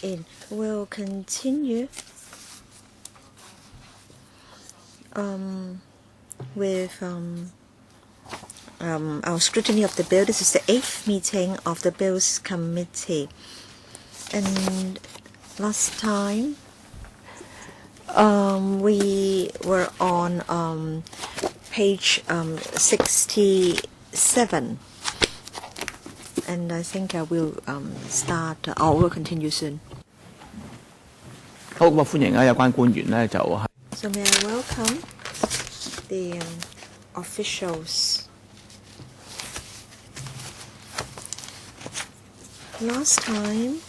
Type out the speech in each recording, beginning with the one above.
in. We'll continue with our scrutiny of the bill. This is the 8th meeting of the Bills Committee. And last time we were on page 67. And I think we'll start, or we'll continue soon. 好，咁啊歡迎有關官員咧就係。So may I welcome the officials. Last time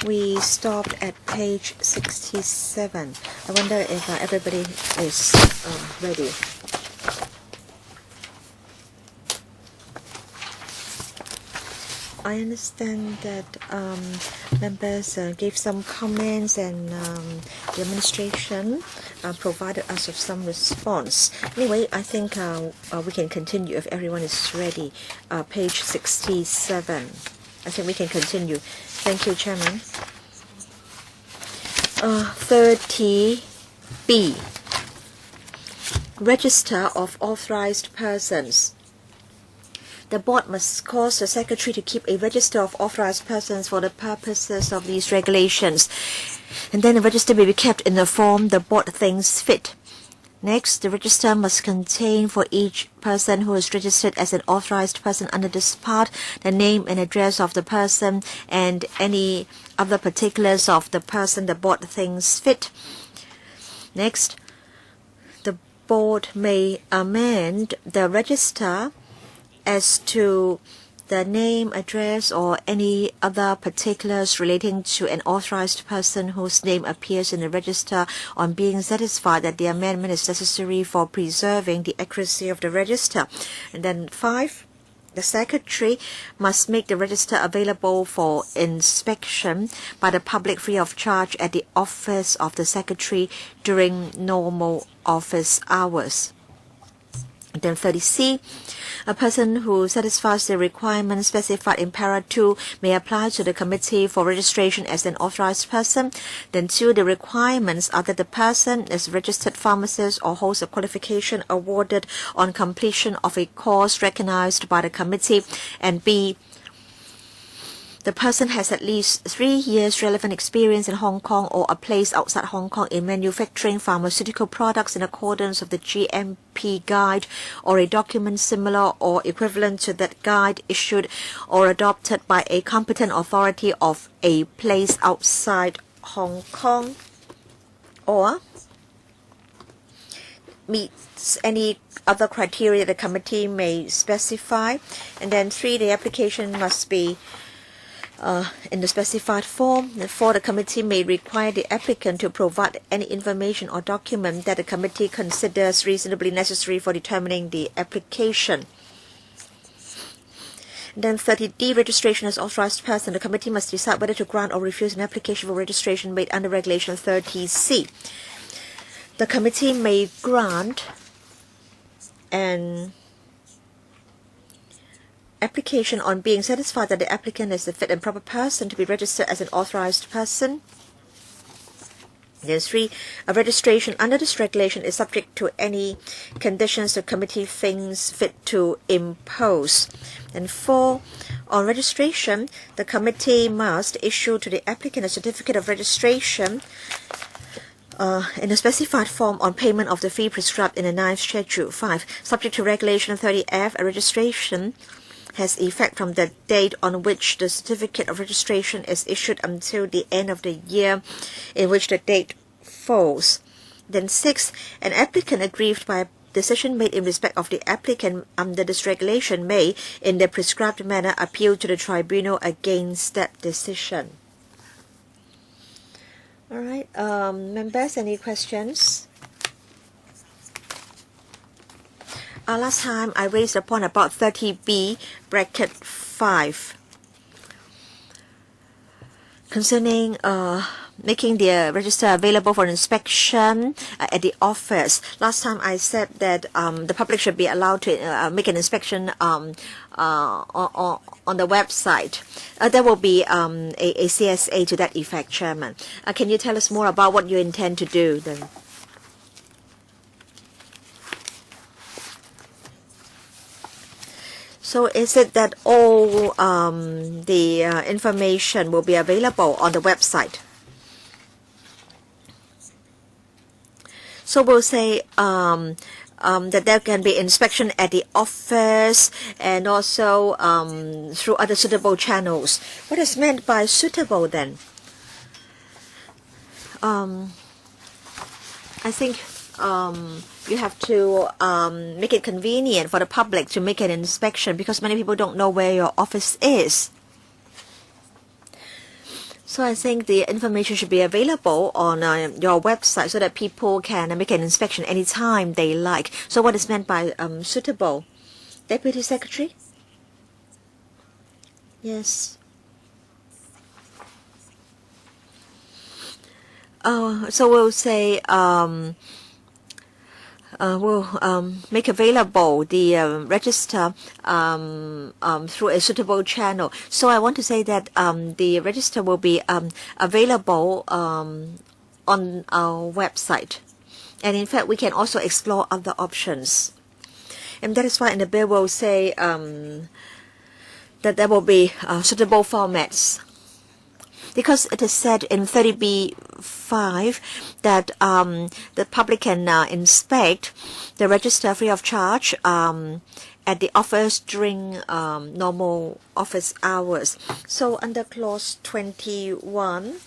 we stopped at page 67. I wonder if everybody is ready. I understand that members gave some comments and the administration provided us with some response. Anyway, I think we can continue if everyone is ready. Page 67. I think we can continue. Thank you, Chairman. 30B. Register of authorized persons. The board must cause the secretary to keep a register of authorized persons for the purposes of these regulations. And then the register may be kept in the form the board thinks fit. Next, the register must contain for each person who is registered as an authorized person under this part the name and address of the person and any other particulars of the person the board thinks fit. Next, the board may amend the register as to the name, address, or any other particulars relating to an authorized person whose name appears in the register on being satisfied that the amendment is necessary for preserving the accuracy of the register. And then 5, the secretary must make the register available for inspection by the public free of charge at the office of the secretary during normal office hours. And then 30C, a person who satisfies the requirements specified in para 2 may apply to the committee for registration as an authorized person. Then 2, the requirements are that the person is a registered pharmacist or holds a qualification awarded on completion of a course recognized by the committee. And B, the person has at least 3 years relevant experience in Hong Kong or a place outside Hong Kong in manufacturing pharmaceutical products in accordance with the GMP guide or a document similar or equivalent to that guide issued or adopted by a competent authority of a place outside Hong Kong or meets any other criteria the committee may specify. And then 3, the application must be in the specified form. And 4, the committee may require the applicant to provide any information or document that the committee considers reasonably necessary for determining the application. And then 30D, registration as authorized person. The committee must decide whether to grant or refuse an application for registration made under Regulation 30C. The committee may grant an application on being satisfied that the applicant is the fit and proper person to be registered as an authorized person. Then 3, a registration under this regulation is subject to any conditions the committee thinks fit to impose. And 4, on registration, the committee must issue to the applicant a certificate of registration in a specified form on payment of the fee prescribed in the 9th Schedule. 5, subject to Regulation 30F, a registration has effect from the date on which the certificate of registration is issued until the end of the year in which the date falls. Then 6, an applicant aggrieved by a decision made in respect of the applicant under this regulation may, in the prescribed manner, appeal to the tribunal against that decision. All right, members, any questions? Last time I raised a point about 30B bracket 5 concerning making the register available for inspection at the office. Last time I said that the public should be allowed to make an inspection on the website. There will be a CSA to that effect, Chairman. Can you tell us more about what you intend to do then? So is it that all the information will be available on the website? So we'll say that there can be inspection at the office and also through other suitable channels. What is meant by suitable then? I think you have to make it convenient for the public to make an inspection because many people don't know where your office is. So I think the information should be available on your website so that people can make an inspection anytime they like. So what is meant by suitable? Deputy Secretary? Yes. So we'll say we'll make available the register through a suitable channel. So I want to say that the register will be available on our website. And in fact, we can also explore other options. And that is why in the bill we'll say that there will be suitable formats. Because it is said in 30B5 that the public can inspect the register free of charge at the office during normal office hours. So under clause 21,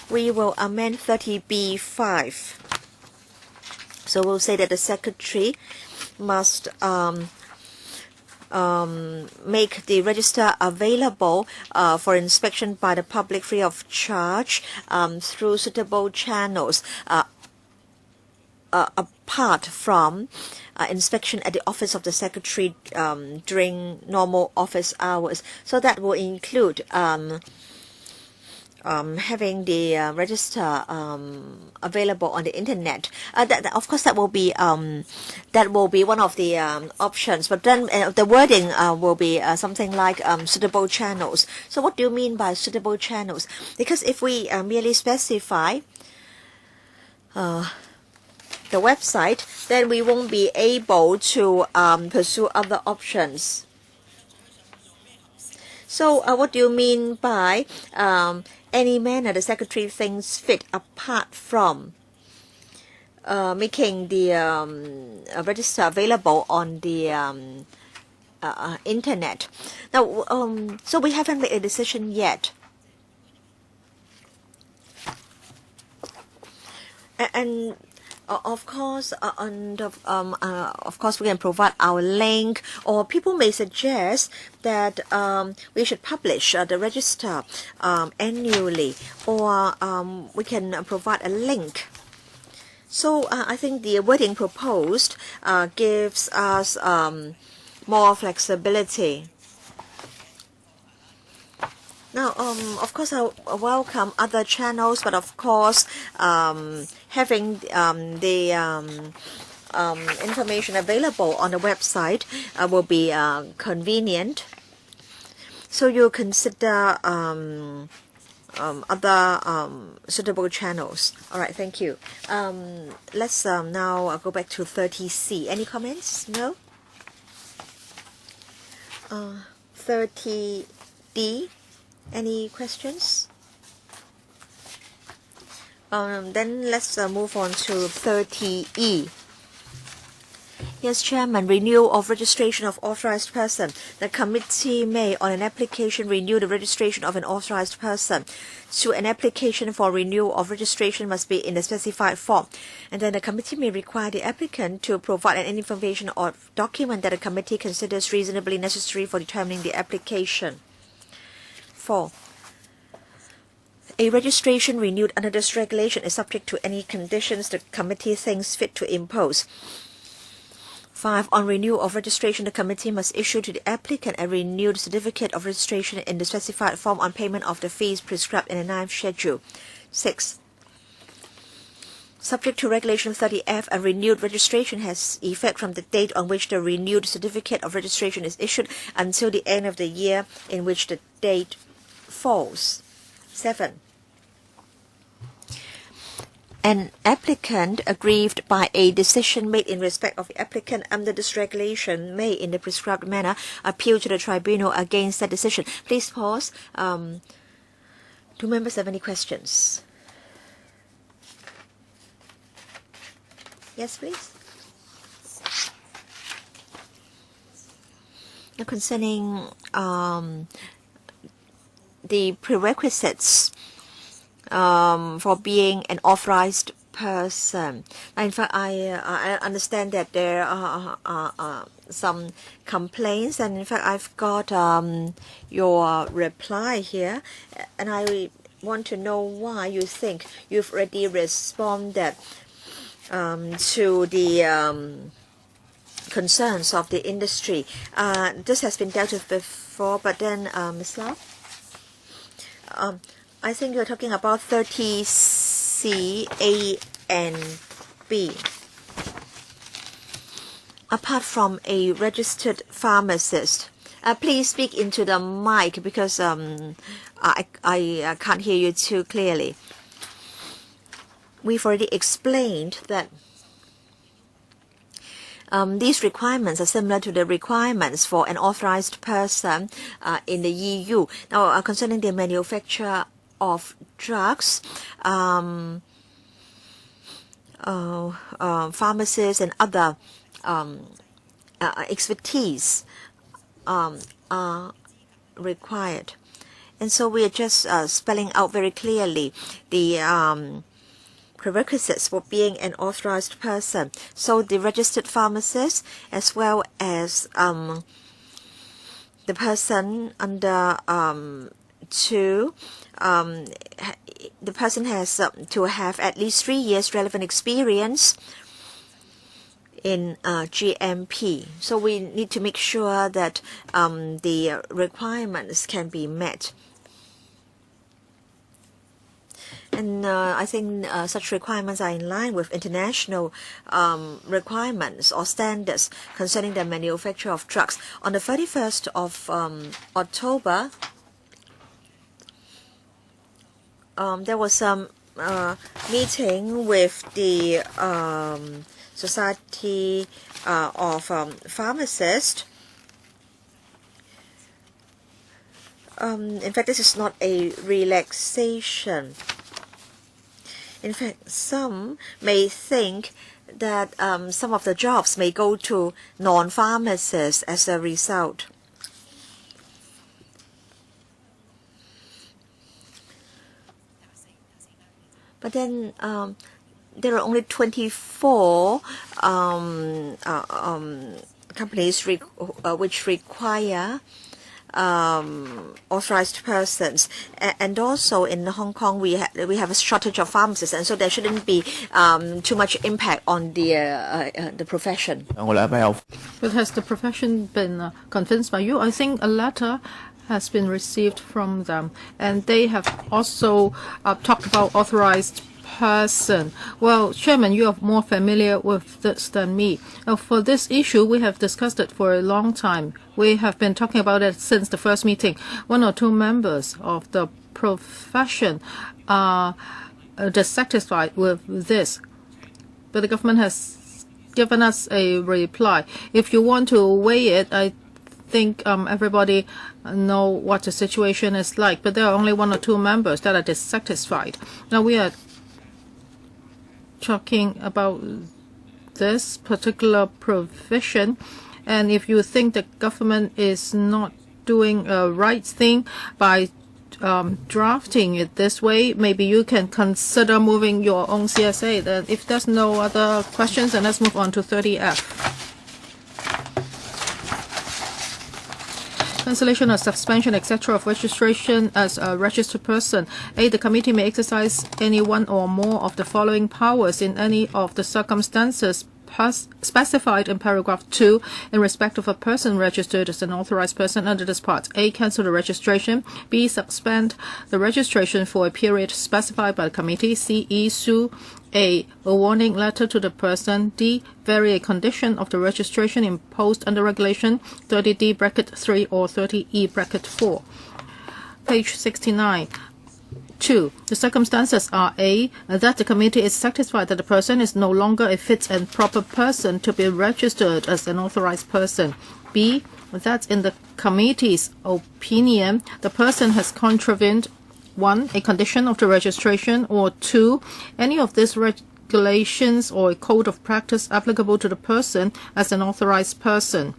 we will amend 30B5. So we'll say that the secretary must make the register available for inspection by the public free of charge through suitable channels apart from inspection at the office of the secretary during normal office hours. So that will include having the register available on the internet. Of course, that will be one of the options. But then the wording will be something like suitable channels. So what do you mean by suitable channels? Because if we merely specify the website, then we won't be able to pursue other options. So what do you mean by any manner the secretary thinks fit apart from making the register available on the internet? Now, so we haven't made a decision yet. And of course, of course, we can provide our link, or people may suggest that we should publish the register annually, or we can provide a link. So I think the wording proposed gives us more flexibility. Now, of course, I welcome other channels, but of course, having the information available on the website will be convenient. So you consider other suitable channels. All right, thank you. Let's now go back to 30C. Any comments? No? 30D. Any questions? Then let's move on to 30E. Yes, Chairman, renewal of registration of authorized person. The committee may, on an application, renew the registration of an authorized person. So an application for renewal of registration must be in the specified form. And then the committee may require the applicant to provide any information or document that the committee considers reasonably necessary for determining the application. 4. A registration renewed under this regulation is subject to any conditions the committee thinks fit to impose. 5. On renewal of registration, the committee must issue to the applicant a renewed certificate of registration in the specified form on payment of the fees prescribed in the 9th schedule. 6. Subject to Regulation 30F, a renewed registration has effect from the date on which the renewed certificate of registration is issued until the end of the year in which the date falls. 7. An applicant aggrieved by a decision made in respect of the applicant under this regulation may, in the prescribed manner, appeal to the tribunal against that decision. Please pause. Do members have any questions? Yes, please. Now, concerning the prerequisites for being an authorized person. In fact, I understand that there are some complaints, and in fact, I've got your reply here, and I want to know why you think you've already responded to the concerns of the industry. This has been dealt with before, but then, Ms. Lau, I think you're talking about 30C, A, and B. Apart from a registered pharmacist, please speak into the mic because I can't hear you too clearly. We've already explained that these requirements are similar to the requirements for an authorized person in the EU. Now, concerning the manufacture of drugs, pharmacists and other expertise are required. And so we are just spelling out very clearly the prerequisites for being an authorized person. So the registered pharmacist, as well as the person under 2, the person has to have at least 3 years relevant experience in GMP. So we need to make sure that the requirements can be met. And I think such requirements are in line with international requirements or standards concerning the manufacture of drugs. On the 31st of October, there was some meeting with the Society of Pharmacists. In fact, this is not a relaxation. In fact, some may think that some of the jobs may go to non-pharmacists as a result. But then there are only 24 companies which require authorized persons, and also in Hong Kong we have a shortage of pharmacists, and so there shouldn't be too much impact on the profession. But has the profession been convinced by you? I think a letter has been received from them, and they have also talked about authorized person. Well, Chairman, you are more familiar with this than me. For this issue, we have discussed it for a long time. We have been talking about it since the first meeting. 1 or 2 members of the profession are dissatisfied with this, but the government has given us a reply. If you want to weigh it, I think everybody know what the situation is like, but there are only 1 or 2 members that are dissatisfied. Now we are talking about this particular provision, and if you think the government is not doing a right thing by drafting it this way, maybe you can consider moving your own CSA. Then if there's no other questions, then let's move on to 30F. Cancellation or suspension, etc., of registration as a registered person. A. The committee may exercise any one or more of the following powers in any of the circumstances specified in paragraph 2 in respect of a person registered as an authorized person under this part. A. Cancel the registration. B. Suspend the registration for a period specified by the committee. C. Issue a warning letter to the person. D. Vary a condition of the registration imposed under regulation 30D bracket 3 or 30E bracket 4. Page 69. 2. The circumstances are A. That the committee is satisfied that the person is no longer a fit and proper person to be registered as an authorized person. B. That in the committee's opinion, the person has contravened 1. A condition of the registration, or 2. Any of these regulations or a code of practice applicable to the person as an authorized person.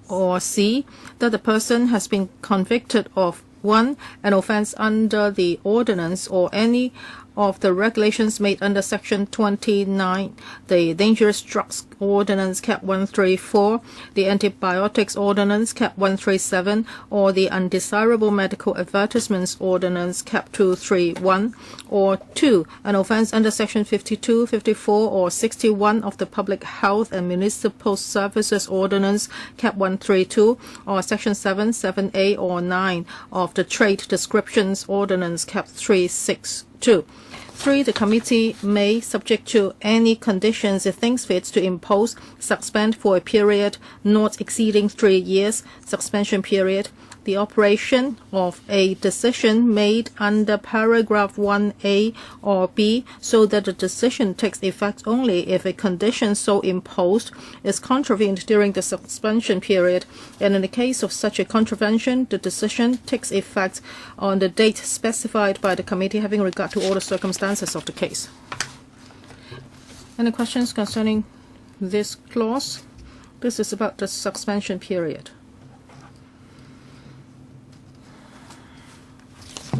Or C. That the person has been convicted of 1. An offense under the ordinance or any of the regulations made under Section 29, the Dangerous Drugs Ordinance Cap 134, the Antibiotics Ordinance Cap 137, or the Undesirable Medical Advertisements Ordinance Cap 231, or 2. An offense under Section 52, 54, or 61 of the Public Health and Municipal Services Ordinance Cap 132, or Section 7, 7A, or 9 of the Trade Descriptions Ordinance Cap 362. 3. The committee may, subject to any conditions it thinks fit, to impose, suspend for a period not exceeding 3 years, suspension period, the operation of a decision made under paragraph 1A or B, so that the decision takes effect only if a condition so imposed is contravened during the suspension period, and in the case of such a contravention, the decision takes effect on the date specified by the committee, having regard to all the circumstances of the case. Any questions concerning this clause? This is about the suspension period.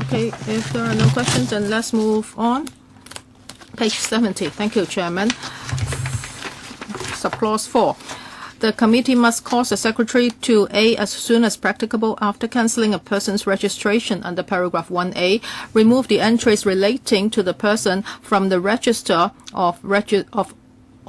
Okay, if there are no questions, then let's move on. Page 70. Thank you, Chairman. Subclause 4. The committee must cause the secretary to A. As soon as practicable after cancelling a person's registration under paragraph 1A, remove the entries relating to the person from the register of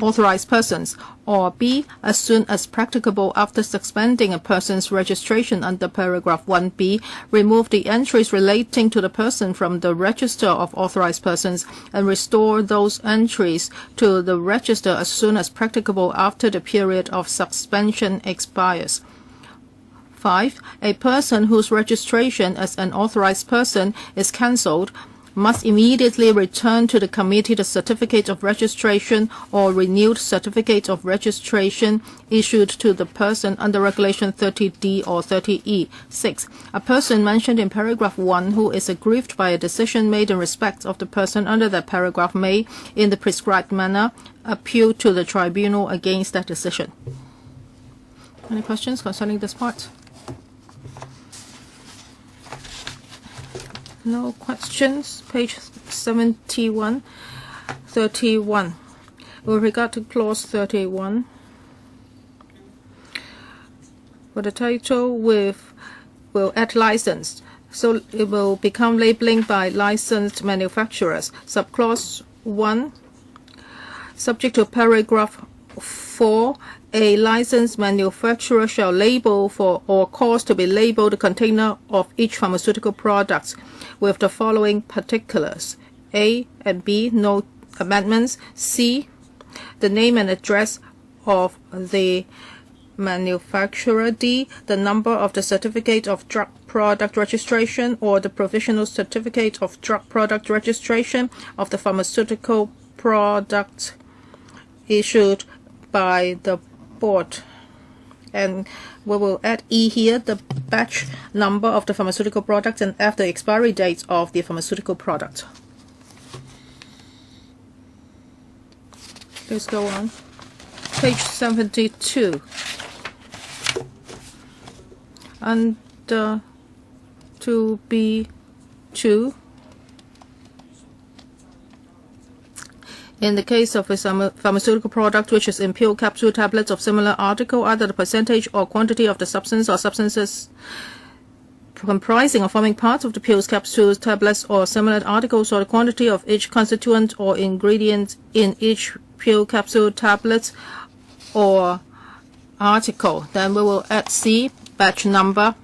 authorized persons, or B. As soon as practicable after suspending a person's registration under paragraph 1B, remove the entries relating to the person from the register of authorized persons and restore those entries to the register as soon as practicable after the period of suspension expires. 5. A person whose registration as an authorized person is cancelled must immediately return to the committee the certificate of registration or renewed certificate of registration issued to the person under Regulation 30D or 30E. 6. A person mentioned in paragraph 1 who is aggrieved by a decision made in respect of the person under that paragraph may, in the prescribed manner, appeal to the tribunal against that decision. Any questions concerning this part? No questions. Page 71. 31. With regard to clause 31, for the title will add licensed, so it will become labeling by licensed manufacturers. Subclause 1, subject to paragraph 4, a licensed manufacturer shall label for or cause to be labeled the container of each pharmaceutical product with the following particulars. A and B, no amendments. C, the name and address of the manufacturer. D, the number of the certificate of drug product registration or the provisional certificate of drug product registration of the pharmaceutical product issued by the board. And we will add E here, the batch number of the pharmaceutical product, and F, the expiry date of the pharmaceutical product. Let's go on. Page 72. Under 2B2, in the case of a pharmaceutical product which is in pill, capsule, tablets of similar article, either the percentage or quantity of the substance or substances comprising or forming parts of the pills, capsules, tablets, or similar articles, or the quantity of each constituent or ingredient in each pill, capsule, tablet, or article. Then we will add C, batch number.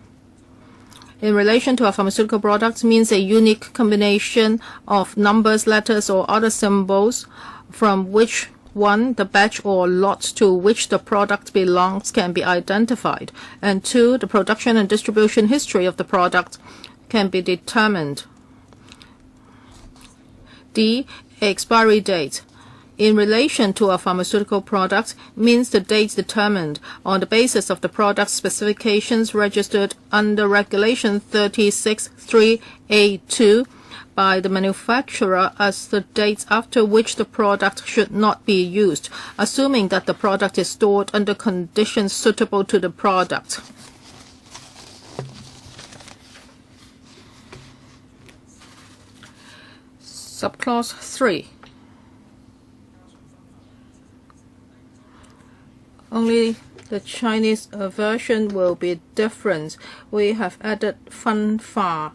In relation to a pharmaceutical product means a unique combination of numbers, letters, or other symbols from which one, the batch or lot to which the product belongs can be identified, and two, the production and distribution history of the product can be determined. D, expiry date. In relation to a pharmaceutical product means the date determined on the basis of the product specifications registered under Regulation 36(3)(a)(2) by the manufacturer as the date after which the product should not be used, assuming that the product is stored under conditions suitable to the product. Subclause 3. Only the Chinese version will be different. We have added 分法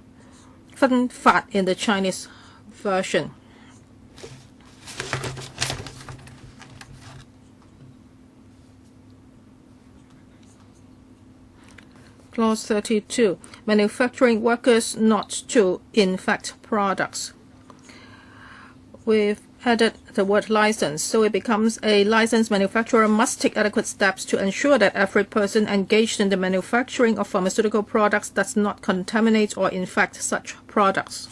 in the Chinese version. Clause 32. Manufacturing workers not to infect products. We've added the word license, so it becomes a licensed manufacturer must take adequate steps to ensure that every person engaged in the manufacturing of pharmaceutical products does not contaminate or infect such products.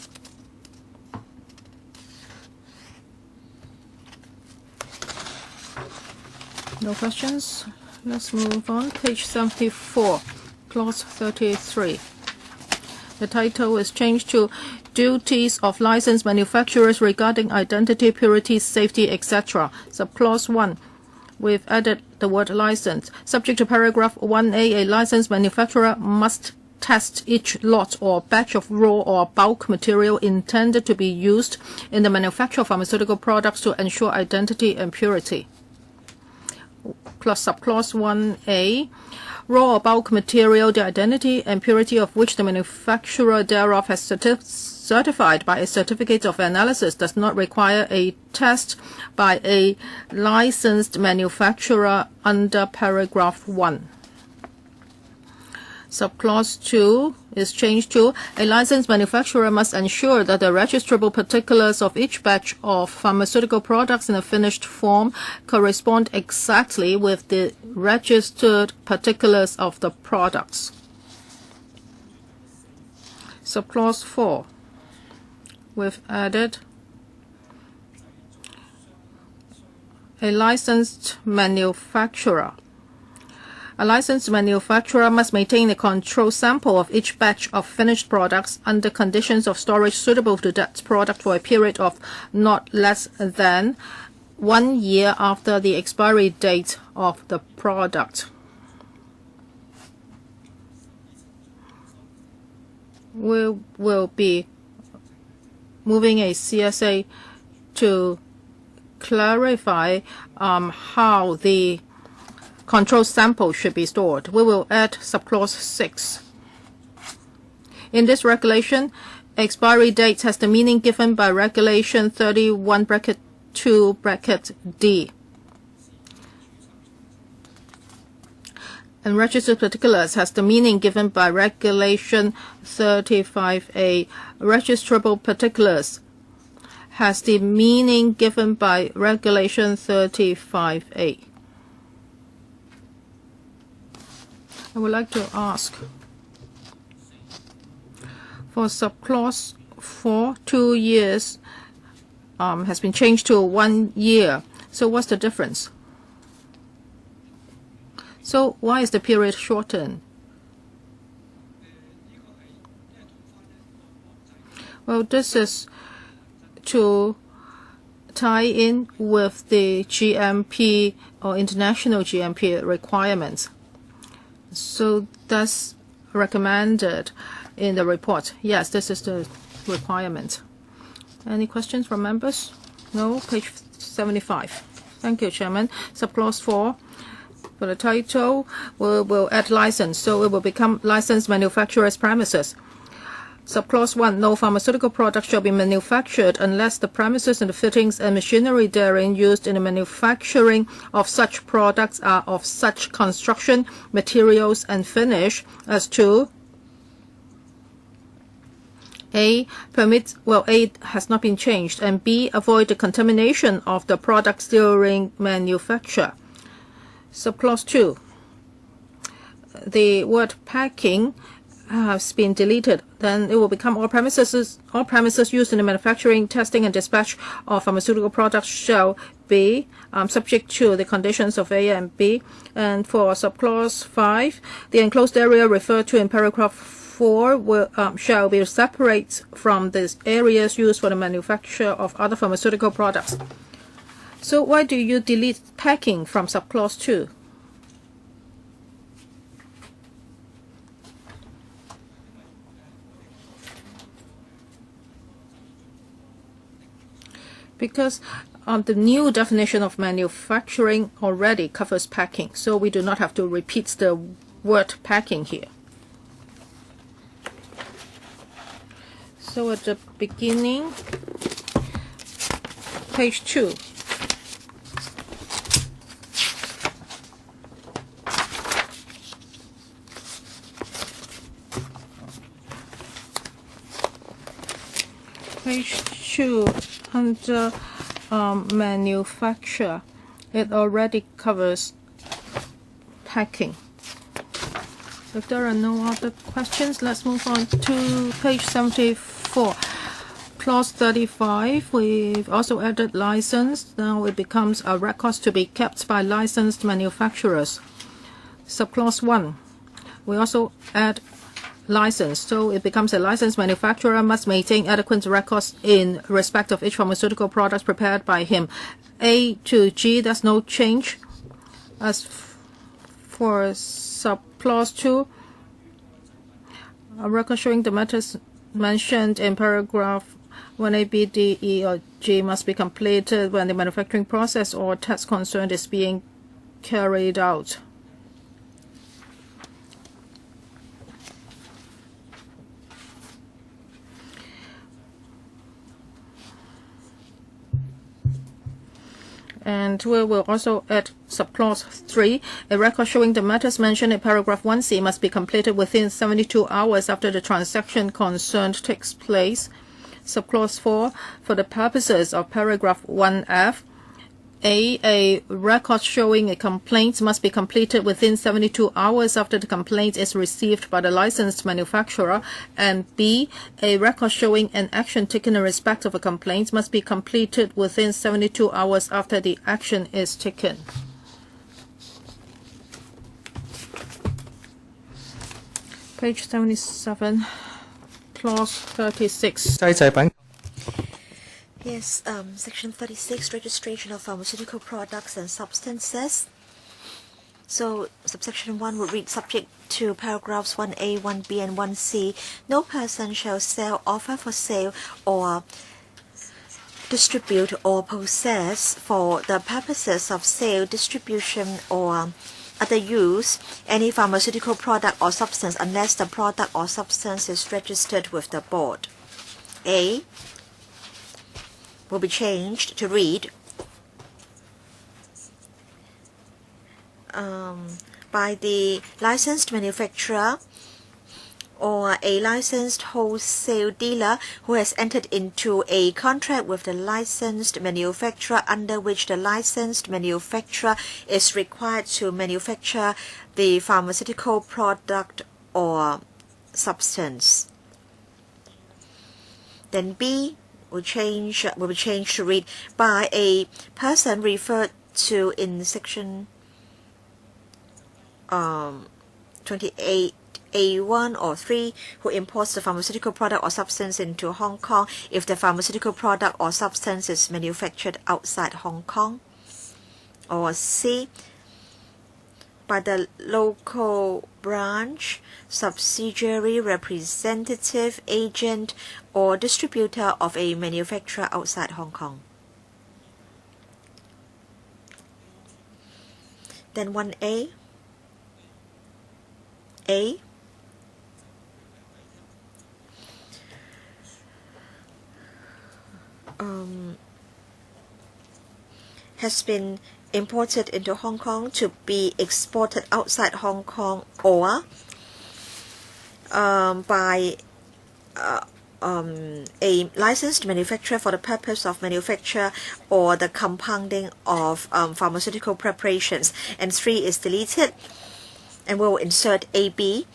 No questions? Let's move on. Page 74, clause 33. The title is changed to Duties of Licensed Manufacturers Regarding Identity, Purity, Safety, etc. Subclause 1. We've added the word license. Subject to paragraph 1A, a licensed manufacturer must test each lot or batch of raw or bulk material intended to be used in the manufacture of pharmaceutical products to ensure identity and purity. Subclause 1A. Raw or bulk material, the identity and purity of which the manufacturer thereof has certified by a certificate of analysis does not require a test by a licensed manufacturer under paragraph 1. Subclause 2 is changed to a licensed manufacturer must ensure that the registrable particulars of each batch of pharmaceutical products in a finished form correspond exactly with the registered particulars of the products. Subclause 4. We've added a licensed manufacturer. A licensed manufacturer must maintain a control sample of each batch of finished products under conditions of storage suitable to that product for a period of not less than 1 year after the expiry date of the product. We will be moving a CSA to clarify how the control sample should be stored. We will add subclause 6. In this regulation, expiry date has the meaning given by Regulation 31(2)(d). And registered particulars has the meaning given by Regulation 35A. Registrable particulars has the meaning given by Regulation 35A. I would like to ask, for subclause 4, 2 years has been changed to 1 year. So what's the difference? So why is the period shortened? Well, this is to tie in with the GMP or international GMP requirements. So that's recommended in the report. Yes, this is the requirement. Any questions from members? No? Page 75. Thank you, Chairman. Subclause 4. For the title, we'll add license, so it will become licensed manufacturer's premises. Subclause 1. No pharmaceutical product shall be manufactured unless the premises and the fittings and machinery therein used in the manufacturing of such products are of such construction, materials, and finish as to A. A has not been changed, and B. Avoid the contamination of the products during manufacture. Subclause 2. The word packing has been deleted. Then it will become all premises used in the manufacturing, testing, and dispatch of pharmaceutical products shall be subject to the conditions of A and B. And for subclause 5, the enclosed area referred to in paragraph 4 shall be separate from the areas used for the manufacture of other pharmaceutical products. So why do you delete packing from subclause 2? Because the new definition of manufacturing already covers packing, so we do not have to repeat the word packing here. So at the beginning, page 2. Page 2, under manufacture, it already covers packing. If there are no other questions, let's move on to page 74. Clause 35, we've also added license. Now it becomes a records to be kept by licensed manufacturers. Subclause 1, we also add license. So it becomes a licensed manufacturer must maintain adequate records in respect of each pharmaceutical product prepared by him. A to G, there's no change. As for subclause 2, a record showing the matters mentioned in paragraph 1A, B, D, E, or G must be completed when the manufacturing process or test concerned is being carried out. And we will also add subclause 3. A record showing the matters mentioned in paragraph 1C must be completed within 72 hours after the transaction concerned takes place. Subclause 4. For the purposes of paragraph 1F, A record showing a complaint must be completed within 72 hours after the complaint is received by the licensed manufacturer, and B, a record showing an action taken in respect of a complaint must be completed within 72 hours after the action is taken. Page 77, clause 36. Yes, section 36, registration of pharmaceutical products and substances. So subsection 1 would read, subject to paragraphs 1A, 1B, and 1C, no person shall sell, offer for sale, or distribute or possess for the purposes of sale, distribution, or other use any pharmaceutical product or substance unless the product or substance is registered with the board. A will be changed to read by the licensed manufacturer or a licensed wholesale dealer who has entered into a contract with the licensed manufacturer under which the licensed manufacturer is required to manufacture the pharmaceutical product or substance. Then B will be changed to read by a person referred to in section 28A1 or 3 who imports the pharmaceutical product or substance into Hong Kong if the pharmaceutical product or substance is manufactured outside Hong Kong. Or C, by the local branch, subsidiary, representative, agent, or distributor of a manufacturer outside Hong Kong. Then 1A, has been imported into Hong Kong to be exported outside Hong Kong, or by a licensed manufacturer for the purpose of manufacture or the compounding of pharmaceutical preparations. And 3 is deleted, and we'll insert AB,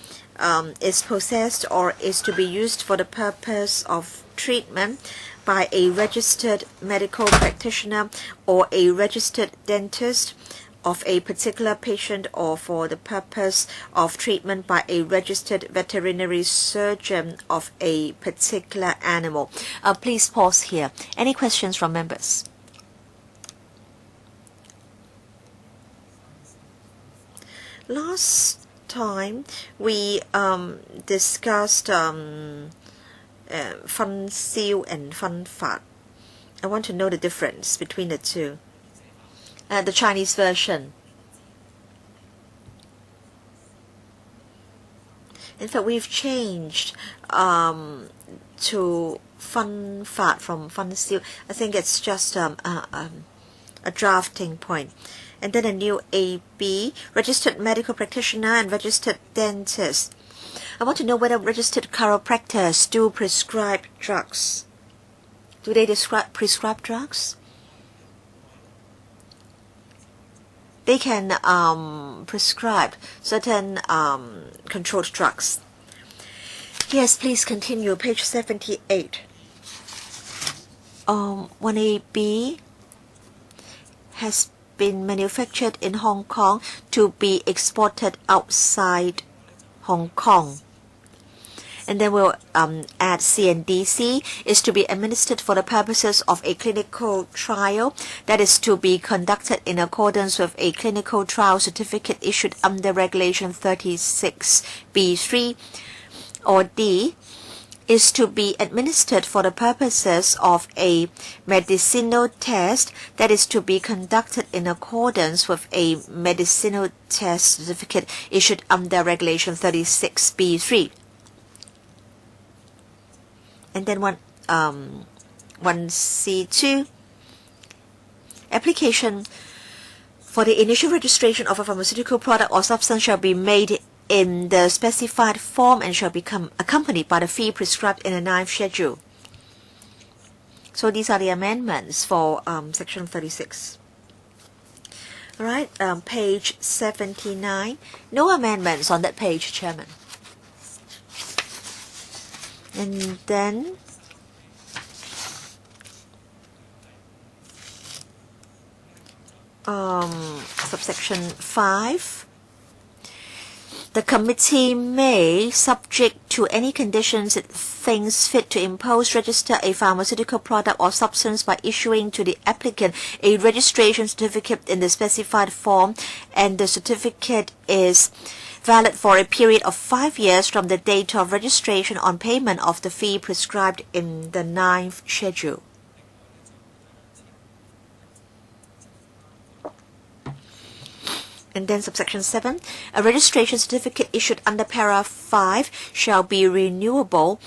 is possessed or is to be used for the purpose of treatment by a registered medical practitioner or a registered dentist of a particular patient, or for the purpose of treatment by a registered veterinary surgeon of a particular animal. Please pause here. Any questions from members? Last time we discussed fun seal and fun fat. I want to know the difference between the two. The Chinese version. In fact, we've changed to fun fat from fun seal. I think it's just a drafting point. And then a new AB, registered medical practitioner and registered dentist. I want to know whether registered chiropractors do prescribe drugs. Do they prescribe drugs? They can prescribe certain controlled drugs. Yes, please continue. Page 78. 1AB has been manufactured in Hong Kong to be exported outside Hong Kong. And then we'll add C and D. C is to be administered for the purposes of a clinical trial that is to be conducted in accordance with a clinical trial certificate issued under Regulation 36(b)(3), or D is to be administered for the purposes of a medicinal test that is to be conducted in accordance with a medicinal test certificate issued under Regulation 36(b)(3). And then 1C2, application for the initial registration of a pharmaceutical product or substance shall be made in the specified form and shall become accompanied by the fee prescribed in the 9th schedule. So these are the amendments for section 36. All right, page 79. No amendments on that page, Chairman. And then subsection 5. The committee may, subject to any conditions it thinks fit to impose, register a pharmaceutical product or substance by issuing to the applicant a registration certificate in the specified form, and the certificate is valid for a period of 5 years from the date of registration on payment of the fee prescribed in the 9th schedule. And then subsection 7, a registration certificate issued under paragraph 5 shall be renewable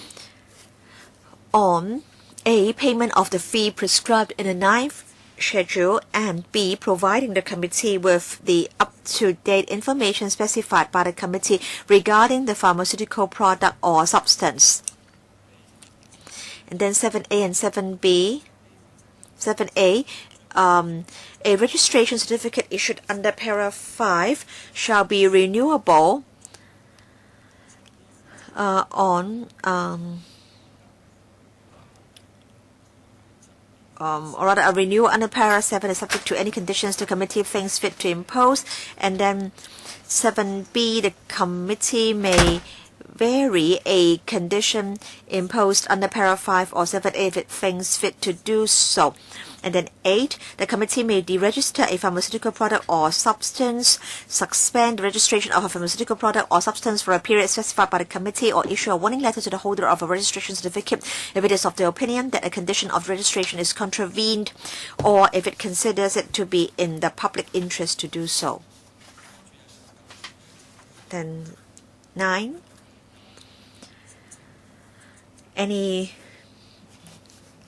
on A, payment of the fee prescribed in the 9th schedule, and B, providing the committee with the up-to-date information specified by the committee regarding the pharmaceutical product or substance. And then 7A and 7B. 7A, a registration certificate issued under paragraph 5 shall be renewable or rather a renewal under paragraph 7 is subject to any conditions the committee thinks fit to impose. And then 7B, the committee may vary a condition imposed under paragraph 5 or 7A if it thinks fit to do so. And then 8, the committee may deregister a pharmaceutical product or substance, suspend the registration of a pharmaceutical product or substance for a period specified by the committee, or issue a warning letter to the holder of a registration certificate if it is of the opinion that a condition of registration is contravened, or if it considers it to be in the public interest to do so. Then 9, any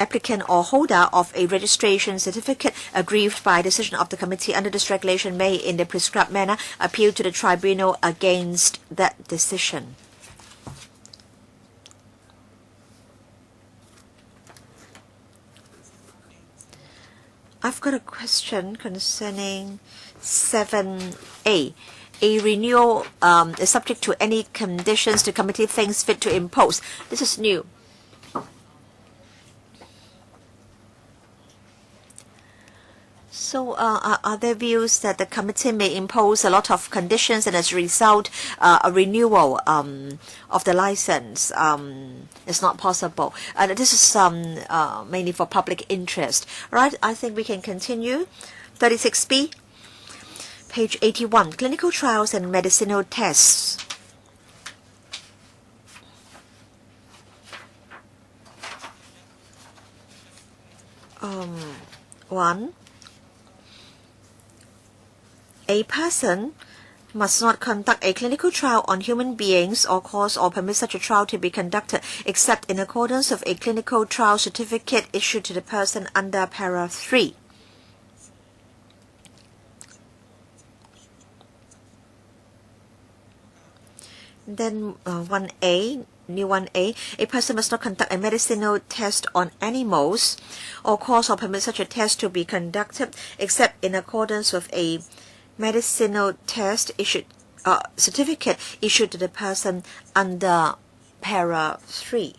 applicant or holder of a registration certificate aggrieved by decision of the committee under this regulation may, in the prescribed manner, appeal to the tribunal against that decision. I've got a question concerning 7A. A renewal is subject to any conditions the committee thinks fit to impose. This is new. So are there views that the committee may impose a lot of conditions and as a result a renewal of the license is not possible? And this is mainly for public interest. Right, I think we can continue. 36B, page 81, clinical trials and medicinal tests. One, a person must not conduct a clinical trial on human beings or cause or permit such a trial to be conducted except in accordance with a clinical trial certificate issued to the person under para 3. Then 1A, new 1A, a person must not conduct a medicinal test on animals or cause or permit such a test to be conducted except in accordance with a medicinal test issued certificate issued to the person under para 3.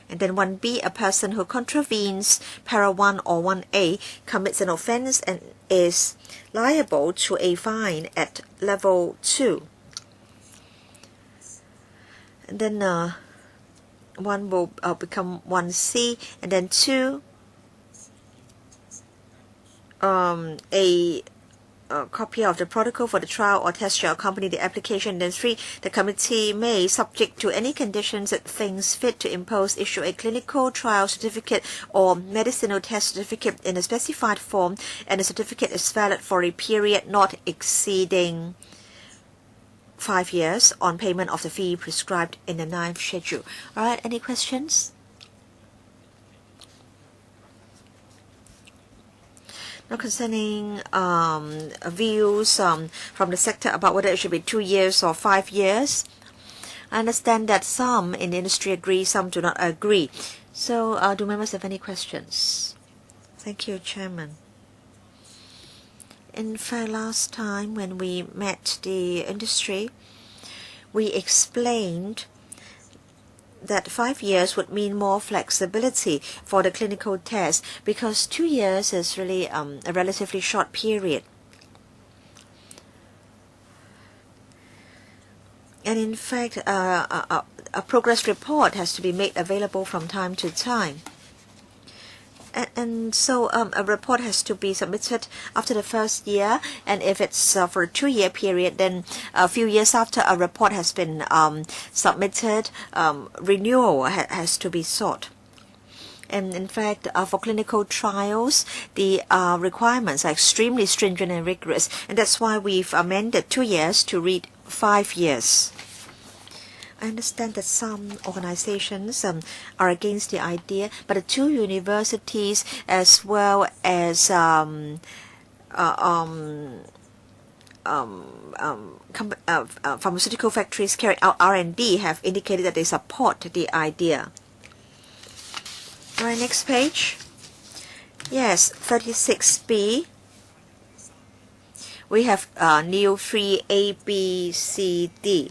And then 1B, a person who contravenes para 1 or 1A commits an offense and is liable to a fine at level 2. And then 1 will become 1C, and then 2, a copy of the protocol for the trial or test shall accompany the application. Then 3, the committee may, subject to any conditions it thinks fit to impose, issue a clinical trial certificate or medicinal test certificate in a specified form, and the certificate is valid for a period not exceeding 5 years on payment of the fee prescribed in the 9th schedule. All right, any questions? Now concerning views from the sector about whether it should be 2 years or 5 years, I understand that some in the industry agree, some do not agree. So do members have any questions? Thank you, Chairman. In fact, last time when we met the industry, we explained that 5 years would mean more flexibility for the clinical test because 2 years is really a relatively short period. And in fact, a progress report has to be made available from time to time. And so a report has to be submitted after the first year, and if it's for a 2-year period, then a few years after a report has been submitted, renewal has to be sought. And in fact, for clinical trials, the requirements are extremely stringent and rigorous, and that's why we've amended 2 years to read 5 years. I understand that some organizations are against the idea, but the 2 universities as well as pharmaceutical factories carrying out R&D have indicated that they support the idea. All right, next page. Yes, 36B. We have new 3A, B, C, D.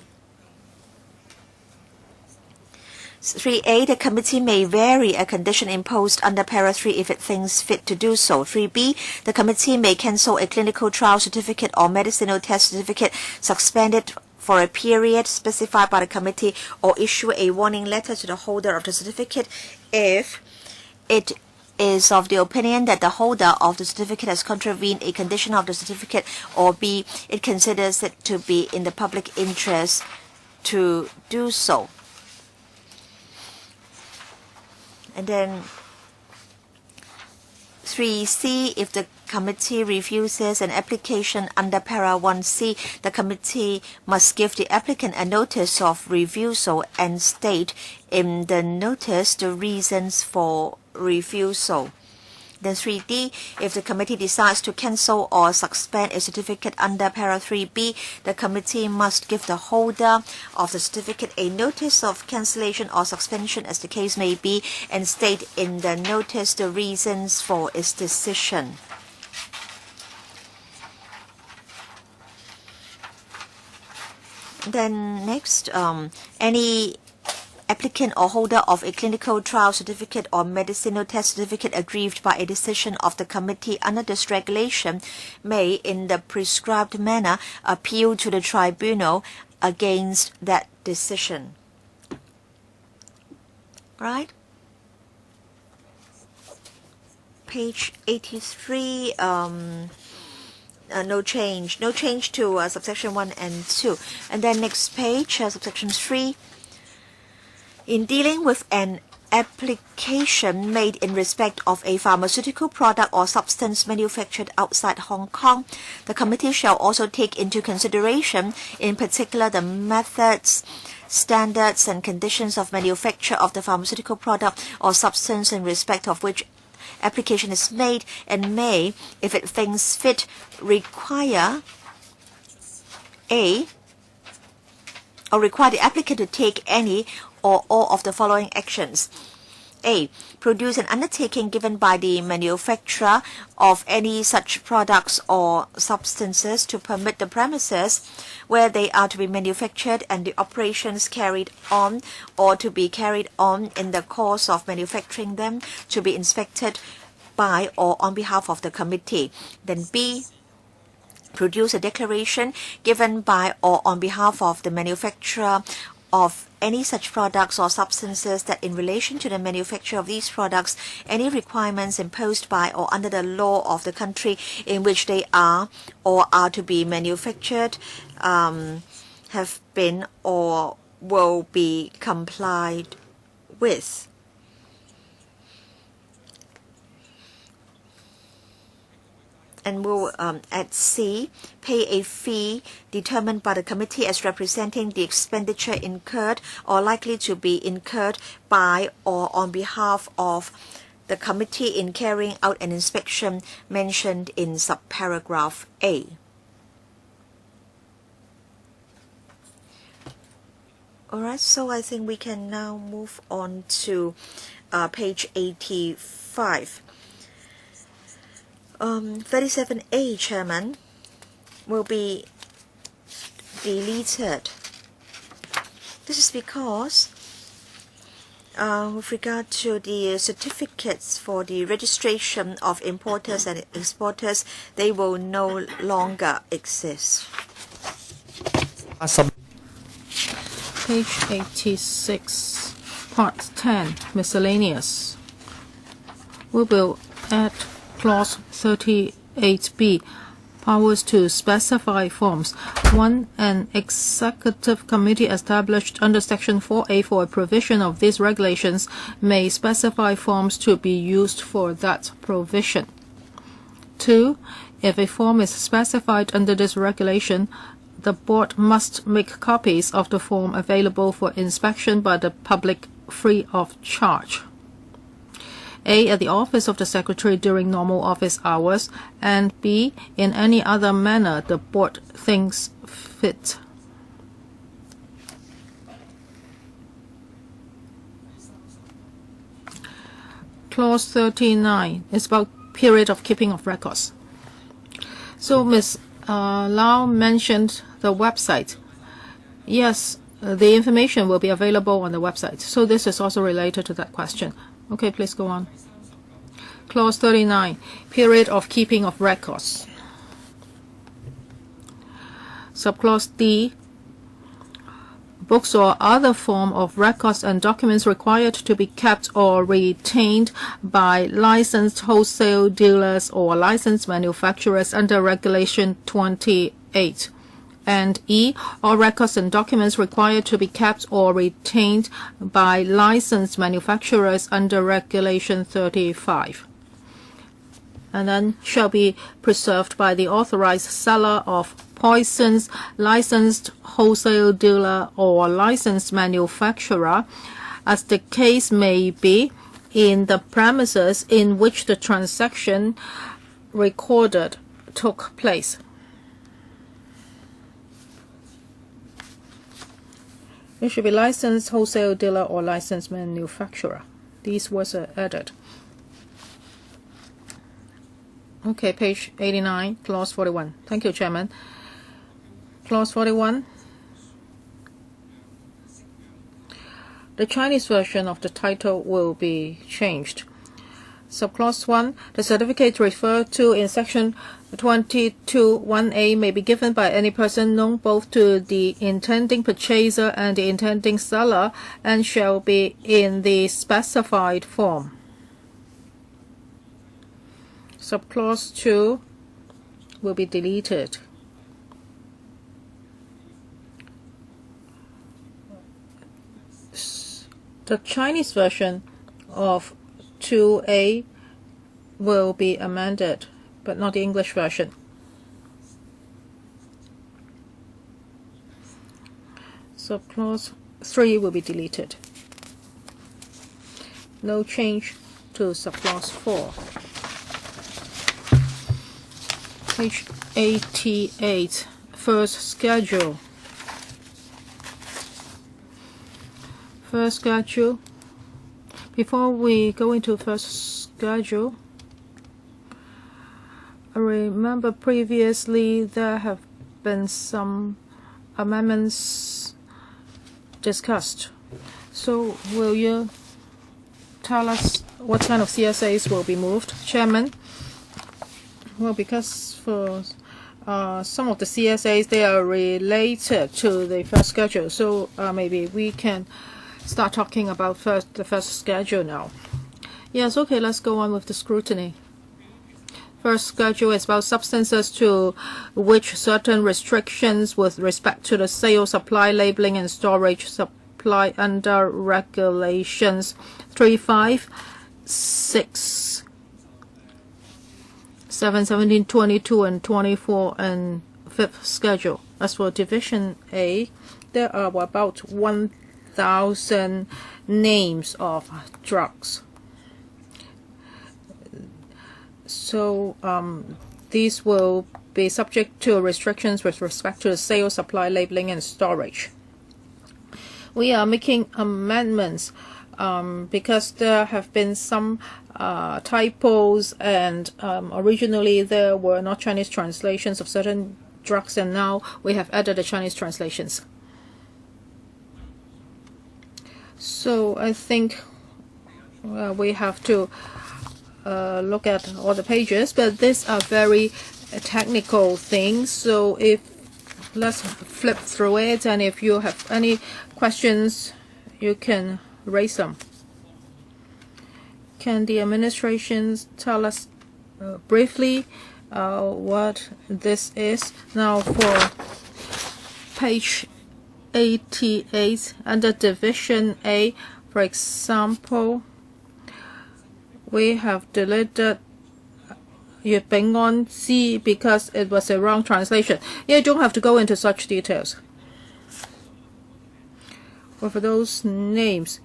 3A, the committee may vary a condition imposed under para 3 if it thinks fit to do so. 3B, the committee may cancel a clinical trial certificate or medicinal test certificate suspended for a period specified by the committee or issue a warning letter to the holder of the certificate if it is of the opinion that the holder of the certificate has contravened a condition of the certificate, or B, it considers it to be in the public interest to do so. And then 3C, if the committee refuses an application under para 1C, the committee must give the applicant a notice of refusal and state in the notice the reasons for refusal. Then 3D, if the committee decides to cancel or suspend a certificate under para 3B, the committee must give the holder of the certificate a notice of cancellation or suspension as the case may be and state in the notice the reasons for its decision. Then next, any applicant or holder of a clinical trial certificate or medicinal test certificate aggrieved by a decision of the committee under this regulation may, in the prescribed manner, appeal to the tribunal against that decision. Right? Page 83, no change to subsection 1 and 2. And then next page, subsection 3. In dealing with an application made in respect of a pharmaceutical product or substance manufactured outside Hong Kong, the committee shall also take into consideration, in particular, the methods, standards, and conditions of manufacture of the pharmaceutical product or substance in respect of which application is made, and may, if it thinks fit, require the applicant to take any or all of the following actions. A. Produce an undertaking given by the manufacturer of any such products or substances to permit the premises where they are to be manufactured and the operations carried on or to be carried on in the course of manufacturing them to be inspected by or on behalf of the committee. Then B. Produce a declaration given by or on behalf of the manufacturer of any such products or substances that in relation to the manufacture of these products, any requirements imposed by or under the law of the country in which they are or are to be manufactured have been or will be complied with. And will, at C, pay a fee determined by the committee as representing the expenditure incurred or likely to be incurred by or on behalf of the committee in carrying out an inspection mentioned in subparagraph A. Alright, so I think we can now move on to page 85. 37A, Chairman, will be deleted. This is because with regard to the certificates for the registration of importers and exporters, they will no longer exist. Page 86, Part 10, Miscellaneous. We will add Clause 38B, powers to specify forms. 1. An executive committee established under Section 4A for a provision of these regulations may specify forms to be used for that provision. 2. If a form is specified under this regulation, the board must make copies of the form available for inspection by the public free of charge. A. At the office of the Secretary during normal office hours, and B. in any other manner the board thinks fit. Clause 39 is about period of keeping of records. So Ms. Lau mentioned the website. Yes, the information will be available on the website. So this is also related to that question. Okay, please go on. Clause 39, period of keeping of records. Subclause D, books or other form of records and documents required to be kept or retained by licensed wholesale dealers or licensed manufacturers under Regulation 28. And E, all records and documents required to be kept or retained by licensed manufacturers under Regulation 35. and then shall be preserved by the authorized seller of poisons, licensed wholesale dealer, or licensed manufacturer, as the case may be, in the premises in which the transaction recorded took place. It should be licensed wholesale dealer or licensed manufacturer. These words are added. Okay, page 89, clause 41. Thank you, Chairman. Clause 41. The Chinese version of the title will be changed. Subclause 1. The certificate referred to in section 22(1)(a) may be given by any person known both to the intending purchaser and the intending seller, and shall be in the specified form. Subclause 2 will be deleted. The Chinese version of 2A will be amended, but not the English version. Subclause 3 will be deleted. No change to subclause 4. Page 88, first schedule. First schedule. Before we go into first schedule, I remember previously there have been some amendments discussed. So will you tell us what kind of CSAs will be moved, Chairman? Well, because for some of the CSAs, they are related to the first schedule. So maybe we can start talking about the first schedule now. Yes, okay, let's go on with the scrutiny. First schedule is about substances to which certain restrictions with respect to the sale, supply, labeling, and storage supply under regulations 3, 5, 6, 7, 17, 22, and 24, and fifth schedule. As for Division A, there are about 1,000 names of drugs. So these will be subject to restrictions with respect to the sale, supply, labeling, and storage. We are making amendments because there have been some typos, and originally there were not Chinese translations of certain drugs, and now we have added the Chinese translations. So I think we have to look at all the pages, but these are very technical things. So let's flip through it, and if you have any questions, you can raise them. Can the administrations tell us briefly what this is? Now for page 88 under Division A, for example, we have deleted 月丙安之 because it was a wrong translation. You don't have to go into such details. But for those names,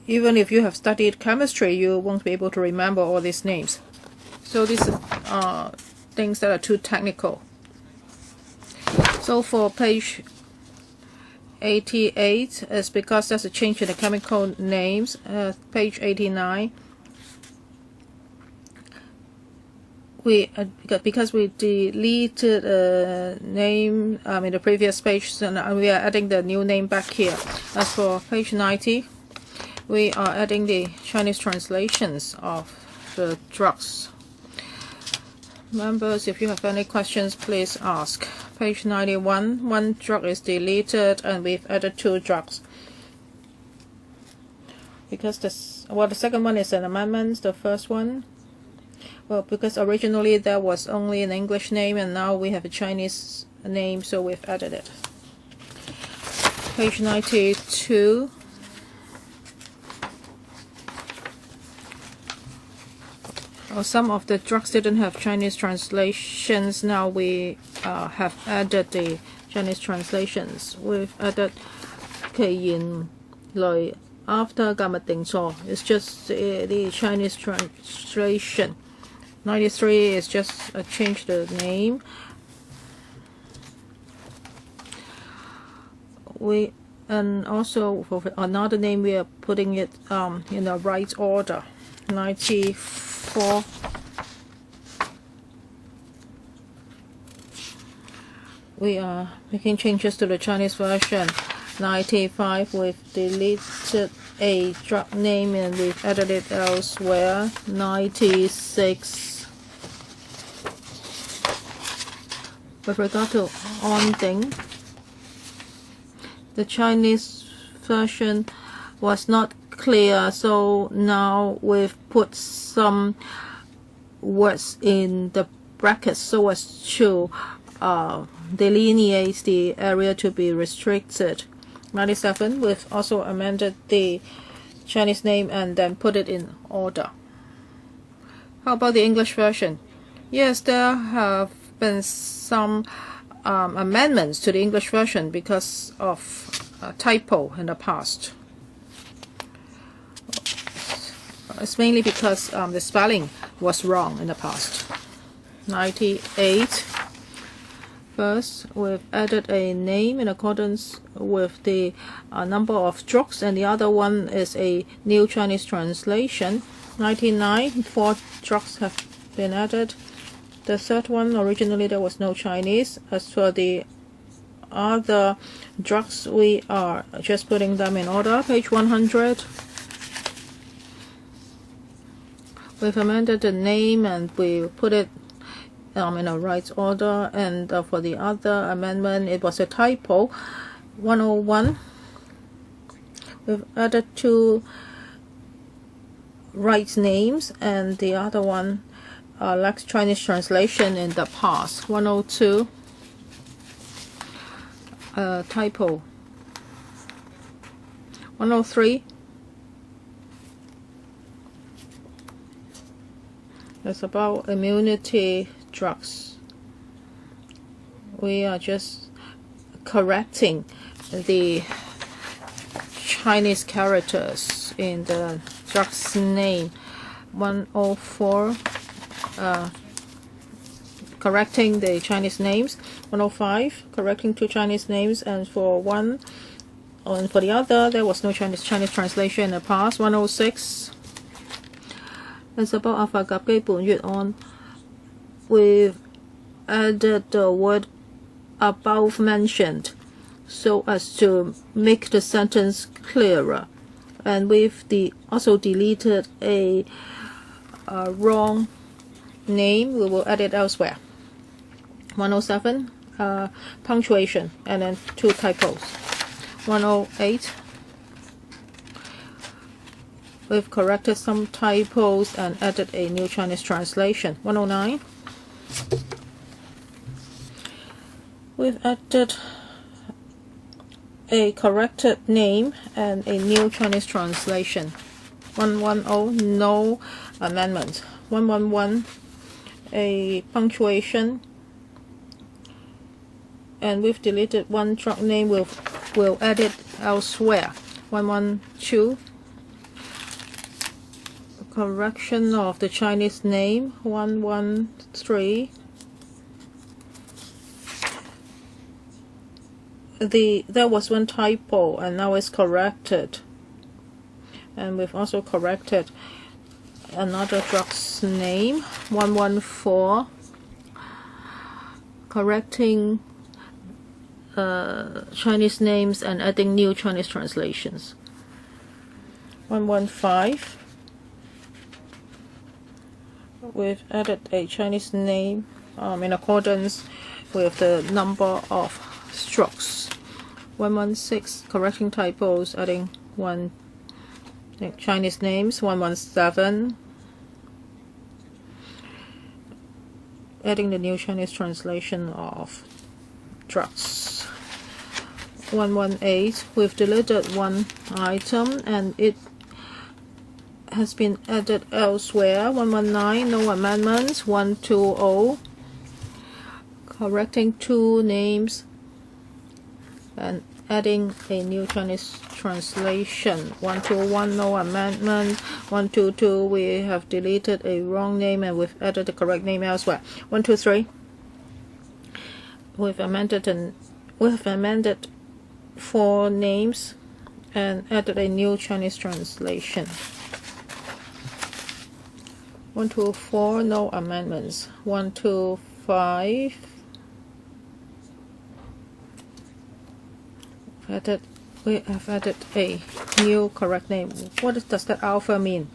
even if you have studied chemistry, you won't be able to remember all these names. So these are things that are too technical. So for page 88 is because there's a change in the chemical names. Page 89, because we deleted a name in the previous page, so now we are adding the new name back here. As for page 90, we are adding the Chinese translations of the drugs. Members, if you have any questions, please ask. Page 91, one drug is deleted and we've added 2 drugs. Because the second one is an amendment, the first one, well, because originally there was only an English name and now we have a Chinese name, so we've added it. Page 92. Some of the drugs didn't have Chinese translations. Now we have added the Chinese translations. We've added 其言類 after 格物定錯. It's just the Chinese translation. 93 is just change the name. And also for another name we are putting it in the right order. 94. We are making changes to the Chinese version. 95, we've deleted a drug name and we've added it elsewhere. 96. With regard to Onding, the Chinese version was not clear, so now we've put some words in the brackets so as to delineate the area to be restricted. 97, we've also amended the Chinese name and then put it in order. How about the English version? Yes, there have been some amendments to the English version because of a typo in the past. It's mainly because the spelling was wrong in the past. 98. First, we've added a name in accordance with the number of drugs, and the other one is a new Chinese translation. 99, 4 drugs have been added. The third one, originally there was no Chinese. As for the other drugs, we are just putting them in order. Page 100. We've amended the name and we put it in a right order, and for the other amendment it was a typo. 101, we've added 2 right names and the other one lacks Chinese translation in the past. 102, typo. 103, it's about immunity drugs. We are just correcting the Chinese characters in the drug's name. 104, correcting the Chinese names. 105, correcting 2 Chinese names, and for the other there was no Chinese translation in the past. 106, it's about Alpha 及基本月案. We've added the word above mentioned so as to make the sentence clearer, and we've also deleted a wrong name. We will add it elsewhere. 107, punctuation, and then 2 typos. 108, we've corrected some typos and added a new Chinese translation. 109, we've added a corrected name and a new Chinese translation. 110, no amendment. 111, a punctuation, and we've deleted 1 drug name. We'll add it elsewhere. 112, correction of the Chinese name. 113, there was 1 typo and now it's corrected, and we've also corrected another drug's name. 114, correcting Chinese names and adding new Chinese translations. 115, we've added a Chinese name in accordance with the number of strokes. 116, correcting typos, adding 1 Chinese names. 117, adding the new Chinese translation of drugs. 118, we've deleted 1 item and it has been added elsewhere. 119, no amendments. 120, correcting 2 names and adding a new Chinese translation. 121, no amendment. 122, we have deleted a wrong name and we've added the correct name elsewhere. 123, we've amended 4 names and added a new Chinese translation. 124, no amendments. 125, we have added a new correct name. What does that alpha mean?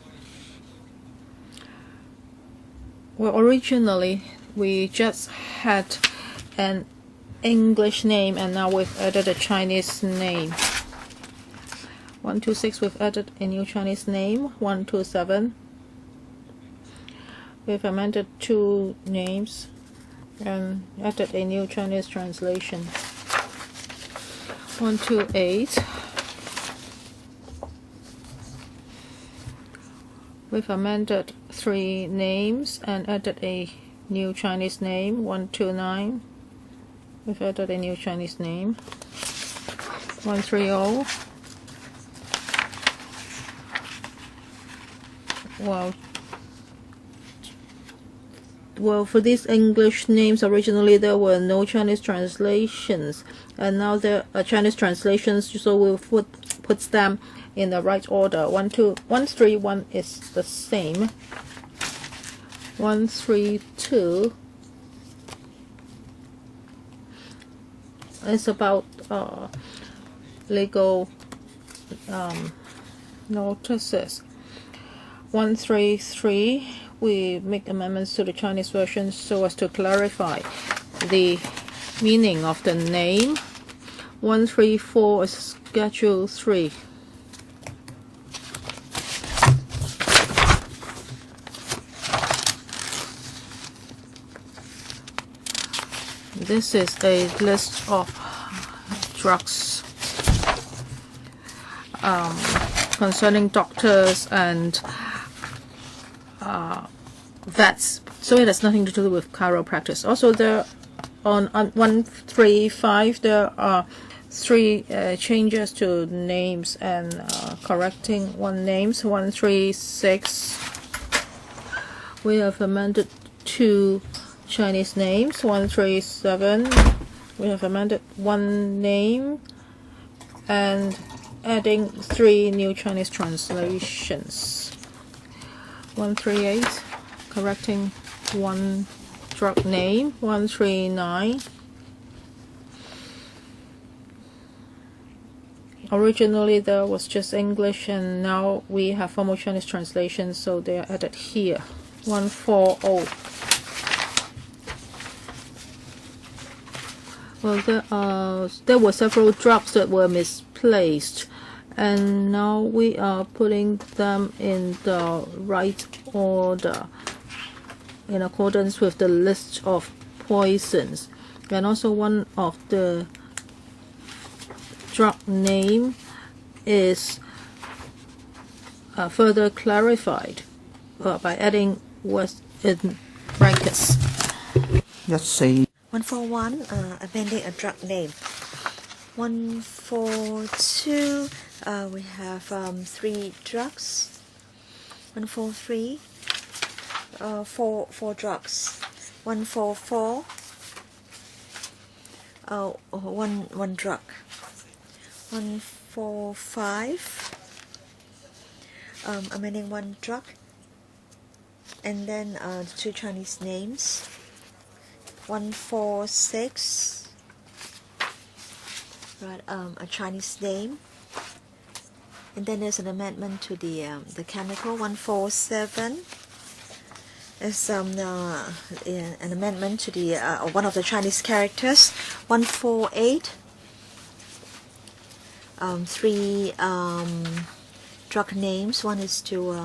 Well, originally we just had an English name and now we've added a Chinese name. 126, we've added a new Chinese name. 127, we've amended 2 names and added a new Chinese translation. 128, we've amended 3 names and added a new Chinese name. 129, we've added a new Chinese name. 130, well, for these English names, originally there were no Chinese translations, and now there are Chinese translations, so we'll put them in the right order. 131 is the same. 132 is about legal notices. 133, we make amendments to the Chinese version so as to clarify the meaning of the name. 134 is Schedule 3. This is a list of drugs concerning doctors and vets, so it has nothing to do with chiropractic. Also, there on 135 there are 3 changes to names and correcting 1 names. 136, we have amended 2 Chinese names. 137, we have amended 1 name and adding 3 new Chinese translations. 138, correcting 1 drug name. 139, originally there was just English and now we have formal Chinese translations, so they are added here. 140, well, there were several drugs that were misplaced, and now we are putting them in the right order in accordance with the list of poisons. And also one of the drug name is further clarified by adding words in brackets. 141, amending a drug name. 142, we have 3 drugs. 143, 4 drugs. 144, 1 drug. 145, amending 1 drug, and then 2 Chinese names. 146, right, a Chinese name, and then there's an amendment to the chemical. 147 is an amendment to the one of the Chinese characters. 148, 3 drug names. One is to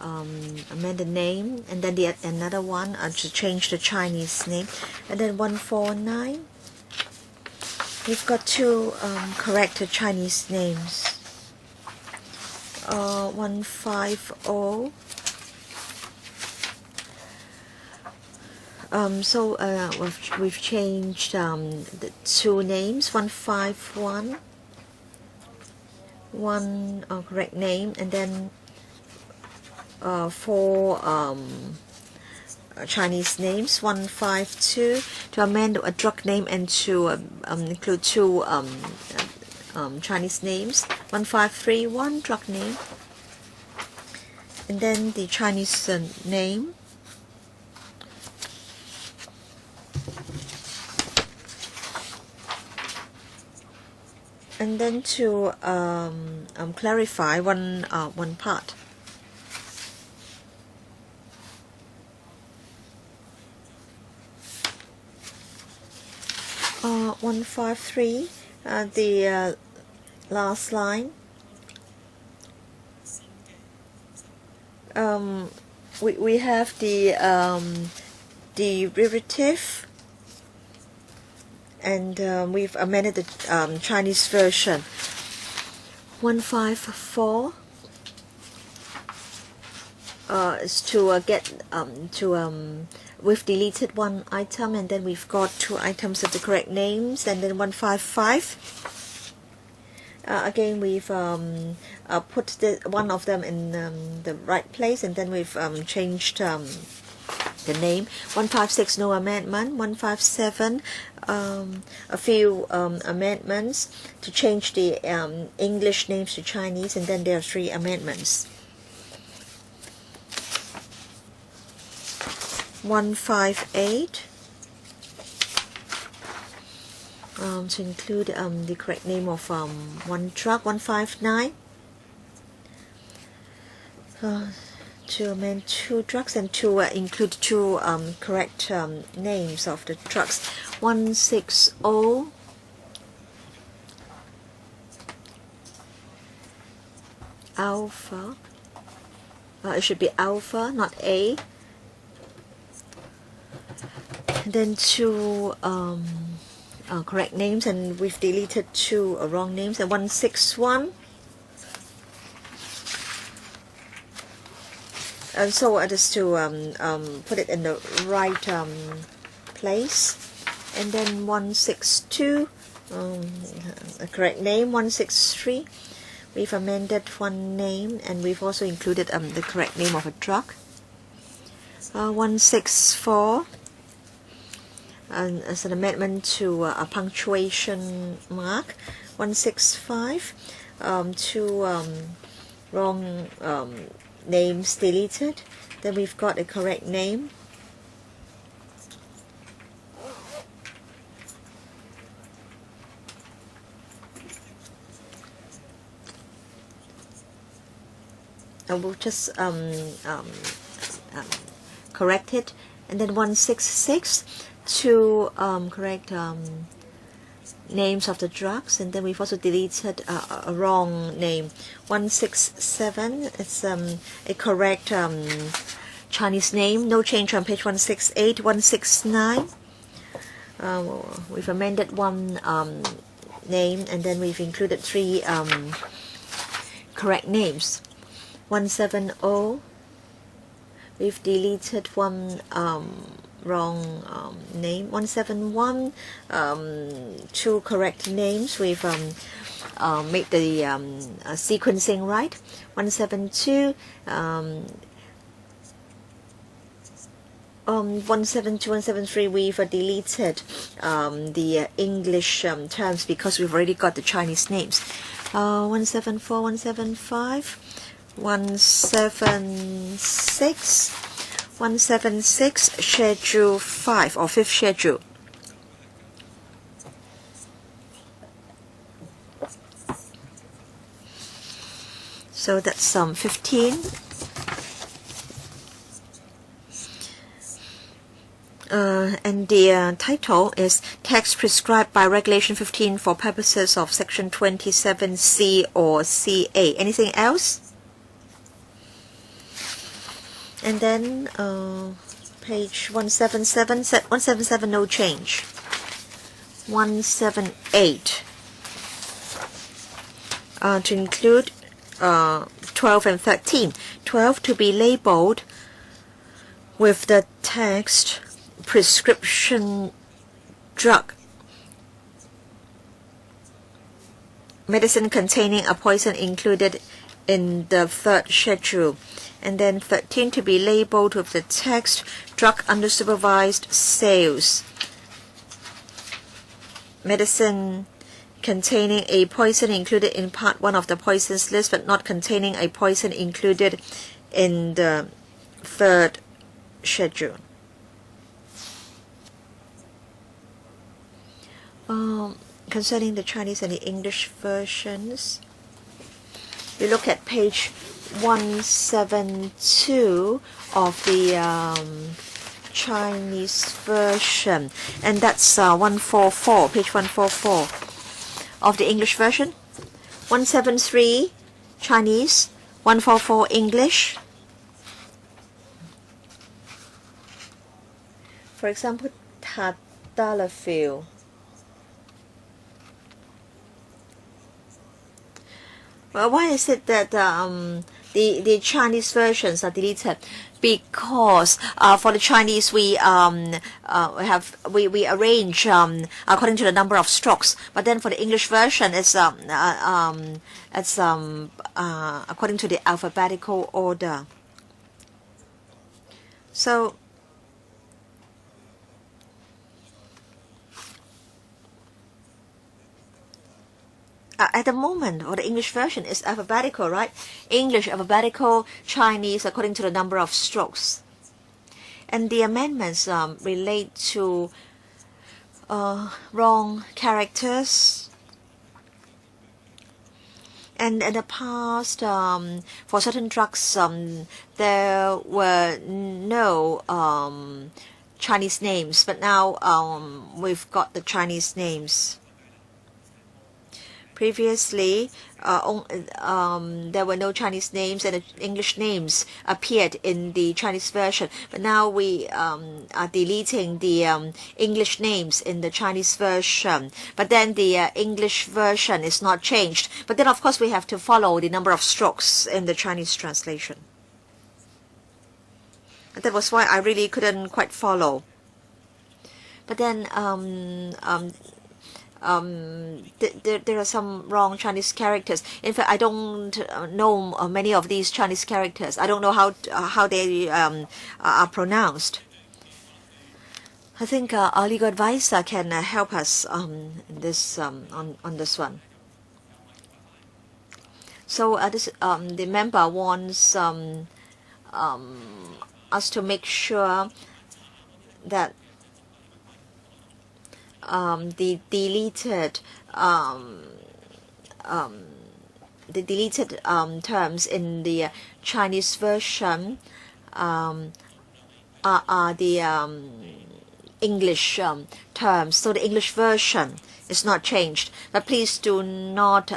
amend the name, and then another one to change the Chinese name. And then 149, we've got 2 corrected Chinese names. 150. So we've changed the two names. 151, one correct name, and then four Chinese names. 152 to amend a drug name and to include two Chinese names. 153, one drug name, and then the Chinese name. And then to clarify one part. Uh, 153, the last line. We have the derivative, and we've amended the Chinese version. 154 is to get we've deleted one item, and then we've got two items of the correct names. And then 155, again we've put one of them in the right place, and then we've changed the name. 156, no amendment. 157, a few amendments to change the English names to Chinese, and then there are 3 amendments. 158, to include the correct name of one drug. 159, to amend 2 drugs and to include 2 correct names of the drugs. 160, alpha. It should be alpha, not A. And then 2 correct names, and we've deleted 2 wrong names. And 161. And so it is to put it in the right place. And then 162, a correct name. 163, we've amended 1 name, and we've also included the correct name of a drug. 164, as an amendment to a punctuation mark. 165, 2 wrong names deleted. Then we've got a correct name. And we'll just correct it. And then 166, 2 correct names of the drugs, and then we've also deleted a wrong name. 167, it's a correct Chinese name, no change on page 168. 169, we've amended 1 name, and then we've included 3 correct names. 170, we've deleted 1 wrong name. 171, 2 correct names. We've made the sequencing right. 172, 172, 173, we've deleted the English terms because we've already got the Chinese names. 174, 175, 176, 176, Schedule 5 or 5th schedule. So that's 15. And the title is Text Prescribed by Regulation 15 for purposes of Section 27C or CA. Anything else? And then page 177, 177, no change. 178, to include 12 12 and 13. 12 to be labeled with the text prescription drug, medicine containing a poison included in the 3rd schedule. And then 13 to be labeled with the text drug under supervised sales, medicine containing a poison included in part 1 of the poisons list but not containing a poison included in the 3rd schedule. Concerning the Chinese and the English versions, we look at page 172 of the Chinese version, and that's 144, page 144 of the English version. 173 Chinese, 144 English. For example, tadalafil. Well, why is it that the Chinese versions are deleted? Because for the Chinese we arrange according to the number of strokes, but then for the English version it's according to the alphabetical order. So at the moment, or the English version is alphabetical, right? English alphabetical, Chinese according to the number of strokes. And the amendments relate to wrong characters. And in the past, for certain drugs, there were no Chinese names, but now we've got the Chinese names. Previously, there were no Chinese names and the English names appeared in the Chinese version. But now we are deleting the English names in the Chinese version. But then the English version is not changed. But then, of course, we have to follow the number of strokes in the Chinese translation. And that was why I really couldn't quite follow. But then there are some wrong Chinese characters. In fact, I don't know many of these Chinese characters. I don't know how they are pronounced. I think our legal advisor can help us in this on this one. So the member wants us to make sure that the deleted terms in the Chinese version are the English terms. So the English version is not changed. But please do not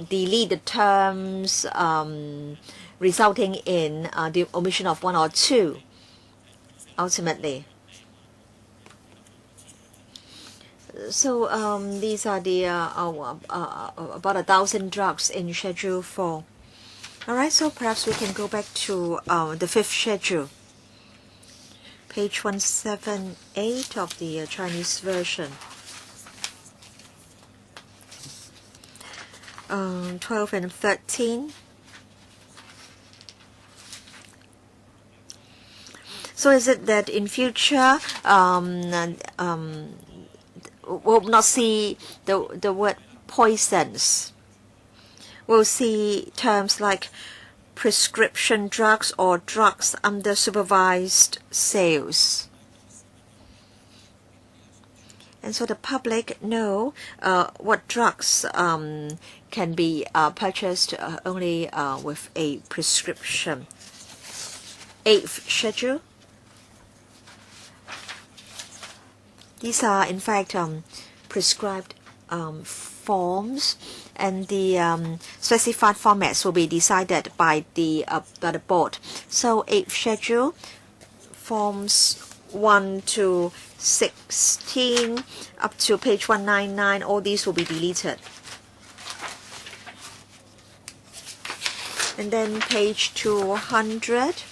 delete the terms resulting in the omission of 1 or 2 ultimately. So these are the about 1,000 drugs in Schedule 4. All right, so perhaps we can go back to the 5th schedule, page 178 of the Chinese version. 12 and 13. So is it that in future we'll not see the word poisons? We'll see terms like prescription drugs or drugs under supervised sales. And so the public know what drugs can be purchased only with a prescription. 8th schedule. These are, in fact, prescribed forms, and the specified formats will be decided by the board. So 8th schedule, forms 1 to 16 up to page 199, all these will be deleted. And then page 200,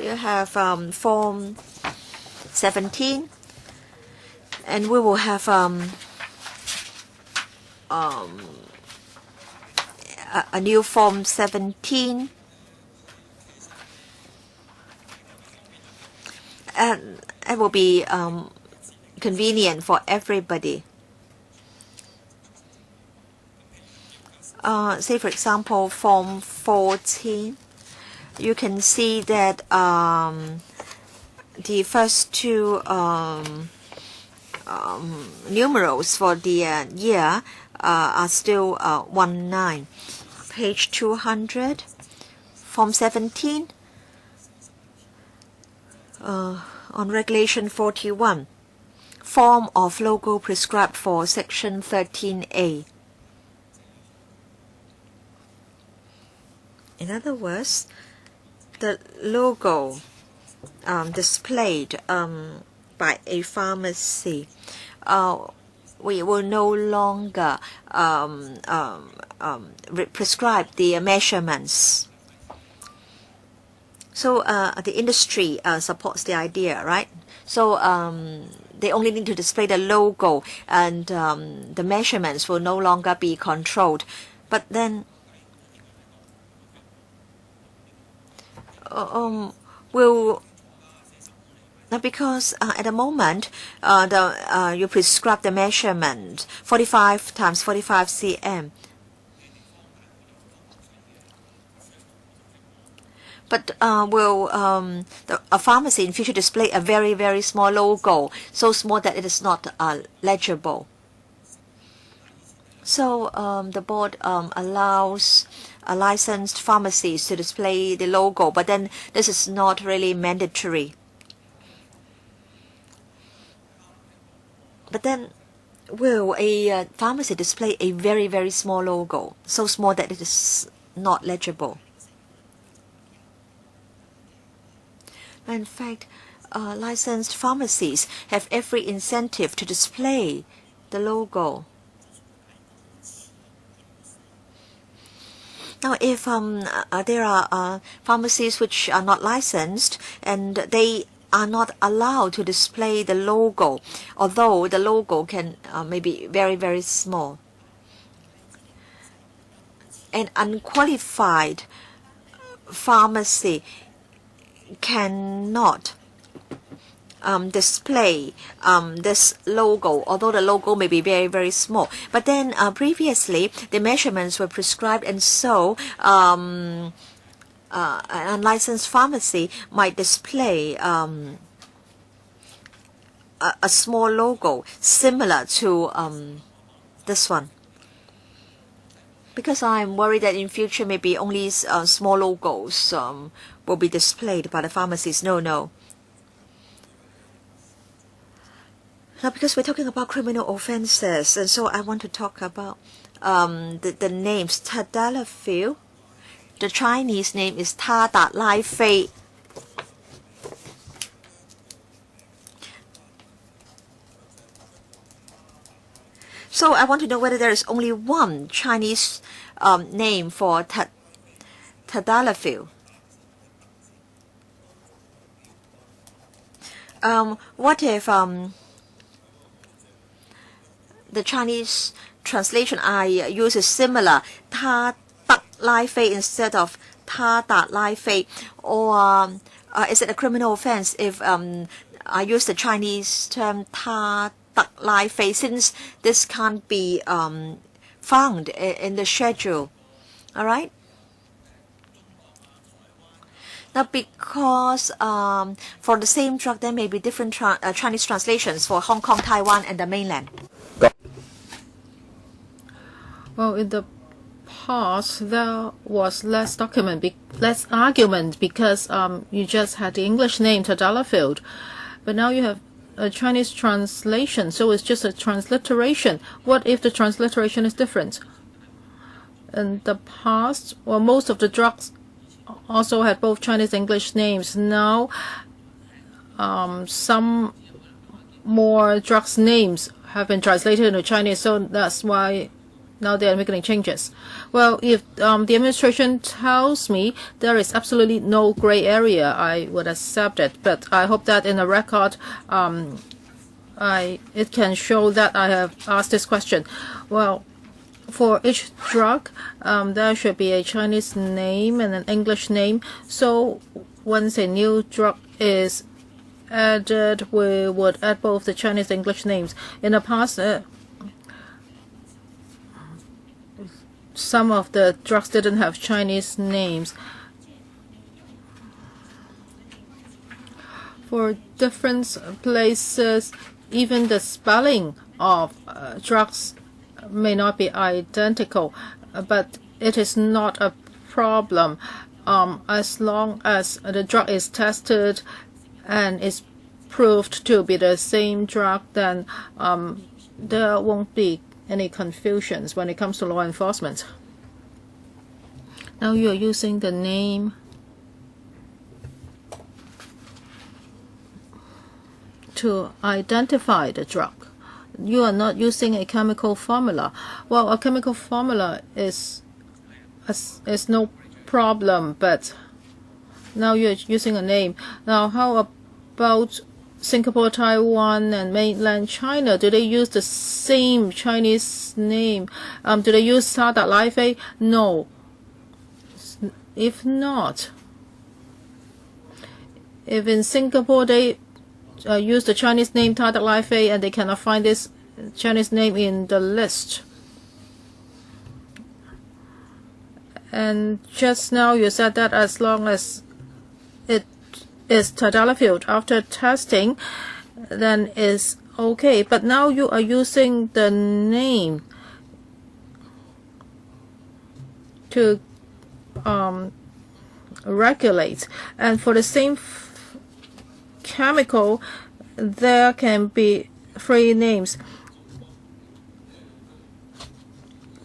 you have form 17, and we will have a new form 17, and it will be convenient for everybody. Say for example form 14, you can see that the first two numerals for the year are still 19. Page 200, form 17, on regulation 41, form of logo prescribed for section 13A. In other words, the logo displayed by a pharmacy, we will no longer prescribe the measurements. So the industry supports the idea, right? So they only need to display the logo, and the measurements will no longer be controlled. But then because at the moment you prescribe the measurement 45 times 45 cm, but will a pharmacy in future display a very, very small logo, so small that it is not legible? So the board allows licensed pharmacies to display the logo, but then this is not really mandatory. But then will a pharmacy display a very, very small logo, so small that it is not legible? In fact, licensed pharmacies have every incentive to display the logo. Now, if there are pharmacies which are not licensed and they are not allowed to display the logo, although the logo can maybe very, very small, an unqualified pharmacy cannot display this logo, although the logo may be very, very small. But then previously the measurements were prescribed, and so an unlicensed pharmacy might display a small logo similar to this one. Because I'm worried that in future maybe only small logos will be displayed by the pharmacies. No. Now, because we're talking about criminal offenses, and so I want to talk about the names. Tadalafil, the Chinese name is Ta Dat Lai Fei. So I want to know whether there is only one Chinese name for Tadalafil. What if the Chinese translation I use is similar, Ta Dat Lai Fei instead of Ta Dat Lai Fei? Or is it a criminal offense if I use the Chinese term Ta Dat Lai Fei, since this can't be found in the schedule? All right. Now, because for the same drug, there may be different Chinese translations for Hong Kong, Taiwan, and the mainland. Well, in the past, there was less argument because you just had the English name Tadalafil, but now you have a Chinese translation, so it's just a transliteration. What if the transliteration is different? In the past, well, most of the drugs also had both Chinese and English names. Now, some more drugs names have been translated into Chinese, so that's why now they are making changes. Well, if the administration tells me there is absolutely no gray area, I would accept it. But I hope that in the record, it can show that I have asked this question. Well, for each drug, there should be a Chinese name and an English name. So once a new drug is added, we would add both the Chinese and English names. In the past, some of the drugs didn't have Chinese names. For different places, even the spelling of drugs may not be identical, but it is not a problem as long as the drug is tested and is proved to be the same drug. Then there won't be any confusions when it comes to law enforcement. Now you are using the name to identify the drug. You are not using a chemical formula. Well, a chemical formula is no problem, but now you're using a name. Now, how about Singapore, Taiwan, and mainland China? Do they use the same Chinese name? Do they use Sada Life? No. If not, if in Singapore they use the Chinese name Tada Life and they cannot find this Chinese name in the list. And just now you said that as long as it is tadalafil after testing, then it's okay. But now you are using the name to regulate. And for the same chemical, there can be 3 names.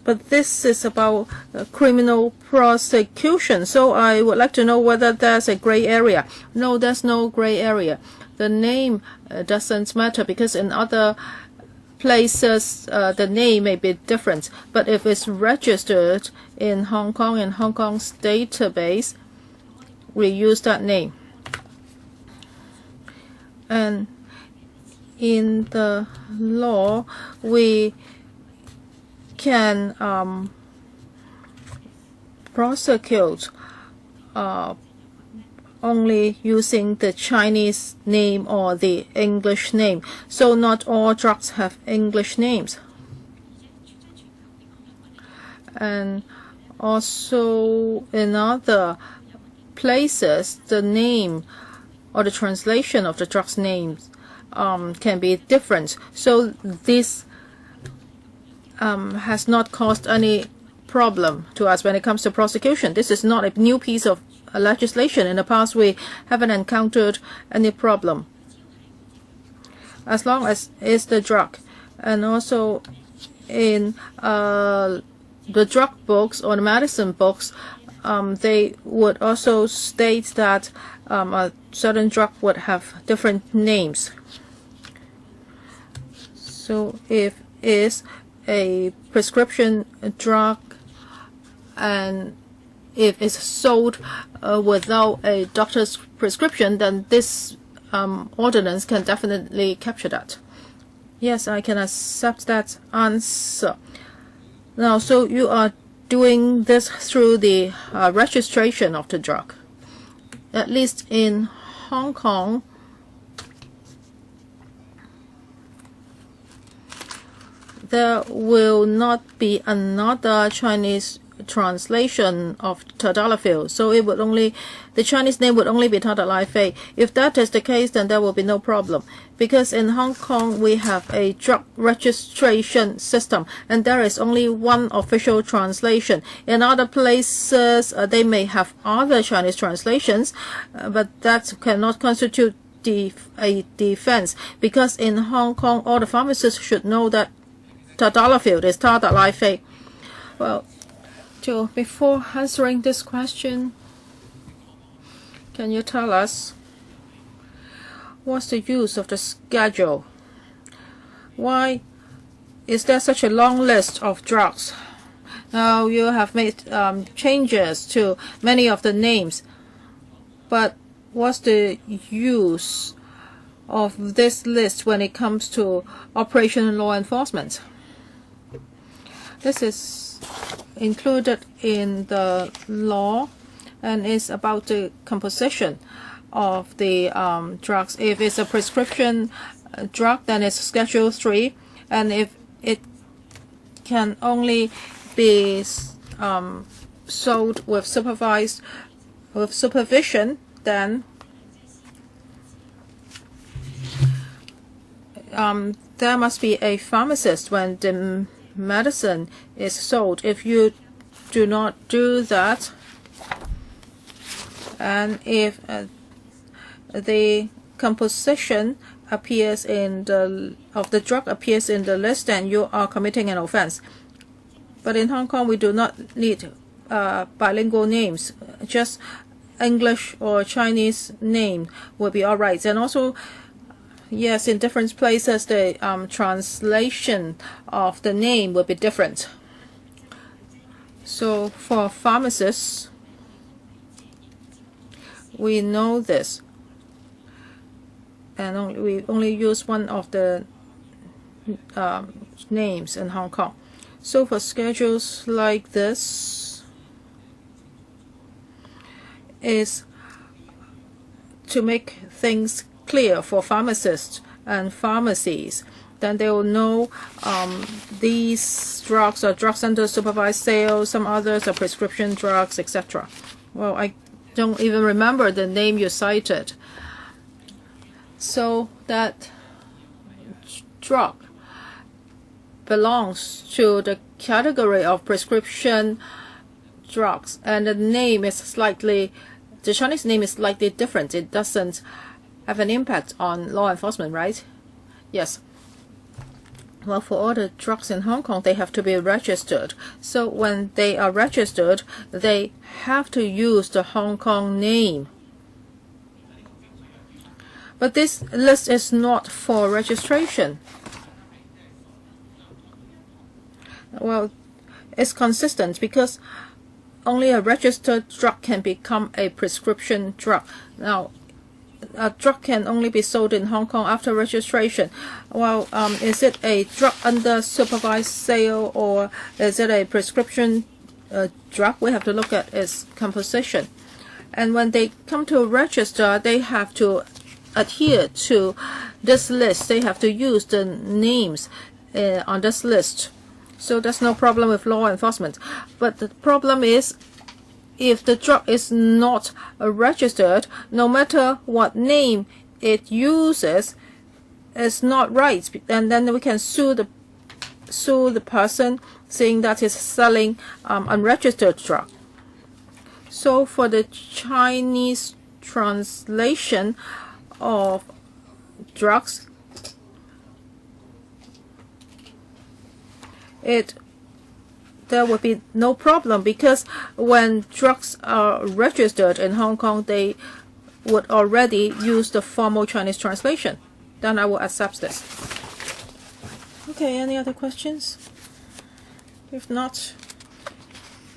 But this is about criminal prosecution. So I would like to know whether there's a gray area. No, there's no gray area. The name doesn't matter because in other places the name may be different. But if it's registered in Hong Kong and Hong Kong's database, we use that name. And in the law, we can prosecute only using the Chinese name or the English name. So not all drugs have English names. And also in other places, the name or the translation of the drug's names can be different. So this has not caused any problem to us when it comes to prosecution. This is not a new piece of legislation. In the past, we haven't encountered any problem. As long as it's the drug. And also in the drug books or the medicine books, they would also state that a certain drug would have different names. So if it's a prescription drug and if it's sold without a doctor's prescription, then this ordinance can definitely capture that. Yes, I can accept that answer. Now, so you are doing this through the registration of the drug. At least in Hong Kong, there will not be another Chinese translation of tadalafil. So it would only, the Chinese name would only be Tadalafil. If that is the case, then there will be no problem. Because in Hong Kong, we have a drug registration system, and there is only one official translation. In other places, they may have other Chinese translations, but that cannot constitute a defense. Because in Hong Kong, all the pharmacists should know that tadalafil is Tadalafil. Well, Joe, before answering this question, can you tell us what's the use of the schedule? Why is there such a long list of drugs Now you have made changes to many of the names, but what's the use of this list when it comes to operation and law enforcement? This is included in the law and is about the composition of the drugs. If it's a prescription drug, then it's Schedule 3, and if it can only be sold with supervision, then there must be a pharmacist when the medicine is sold. If you do not do that, and if the composition appears in of the drug appears in the list, then you are committing an offense. But in Hong Kong, we do not need bilingual names. Just English or Chinese name will be all right. And also, yes, in different places, the translation of the name will be different. So for pharmacists, we know this, and we only use one of the names in Hong Kong. So for schedules like this is to make things clear for pharmacists and pharmacies. Then they will know these drugs are drugs under supervised sale, some others are prescription drugs, etc. Well, I don't even remember the name you cited. So that drug belongs to the category of prescription drugs, and the name is slightly, the Chinese name is slightly different. It doesn't have an impact on law enforcement, right? Yes. Well, for all the drugs in Hong Kong, they have to be registered. So when they are registered, they have to use the Hong Kong name. But this list is not for registration. Well, it's consistent because only a registered drug can become a prescription drug. Now, a drug can only be sold in Hong Kong after registration. Well, is it a drug under supervised sale or is it a prescription drug? We have to look at its composition. And when they come to register, they have to adhere to this list. They have to use the names on this list. So there's no problem with law enforcement. But the problem is, if the drug is not registered, no matter what name it uses, it's not right. And then we can sue the person saying that he's selling unregistered drug. So for the Chinese translation of drugs, there would be no problem, because when drugs are registered in Hong Kong, they would already use the formal Chinese translation. Then I will accept this. Okay, any other questions? If not,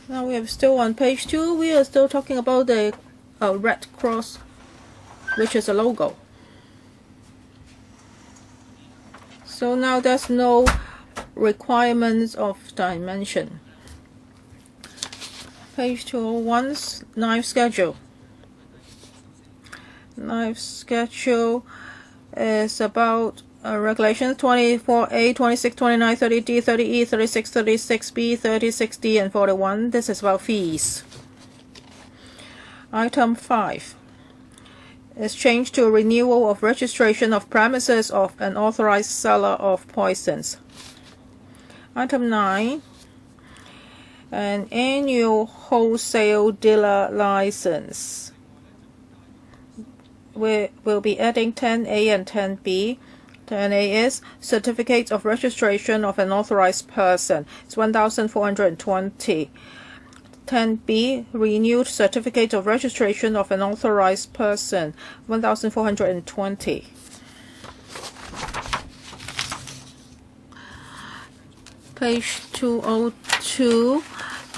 now we are still on page 2. We are still talking about the red cross, which is a logo. So now there's no requirements of dimension. Page 201, knife schedule. Knife schedule is about regulations 24A, 26, 29, 30D, 30E, 36, 36B, 36D, and 41. This is about fees. Item 5 is changed to a renewal of registration of premises of an authorized seller of poisons. Item 9, an annual wholesale dealer license. We will be adding 10A and 10B. 10A is certificate of registration of an authorized person. It's 1,420. 10B, renewed certificate of registration of an authorized person, 1,420. Page 202,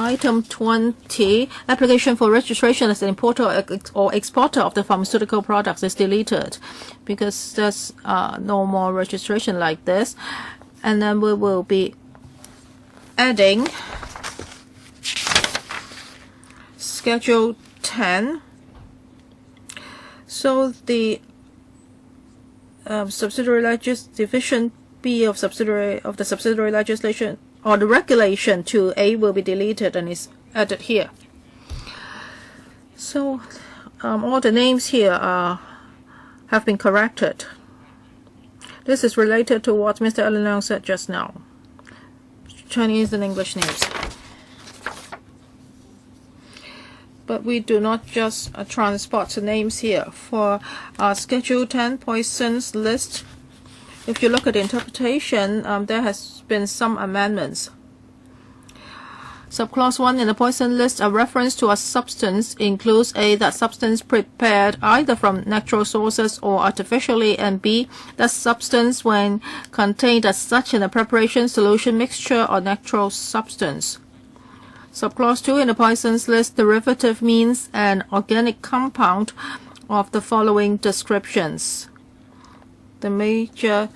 Item 20, application for registration as an importer or exporter of the pharmaceutical products is deleted because there's no more registration like this. And then we will be adding Schedule 10. So the subsidiary division B of the subsidiary legislation or the regulation 2A will be deleted and is added here. So all the names here have been corrected. This is related to what Mr. Allen said just now. Chinese and English names. But we do not just transport the names here. For Schedule 10 poisons list, if you look at the interpretation, there has been some amendments. Subclause 1 in the poison list, a reference to a substance includes A, that substance prepared either from natural sources or artificially, and B, that substance when contained as such in a preparation, solution, mixture, or natural substance. Subclause 2 in the poisons list, derivative means an organic compound of the following descriptions. The major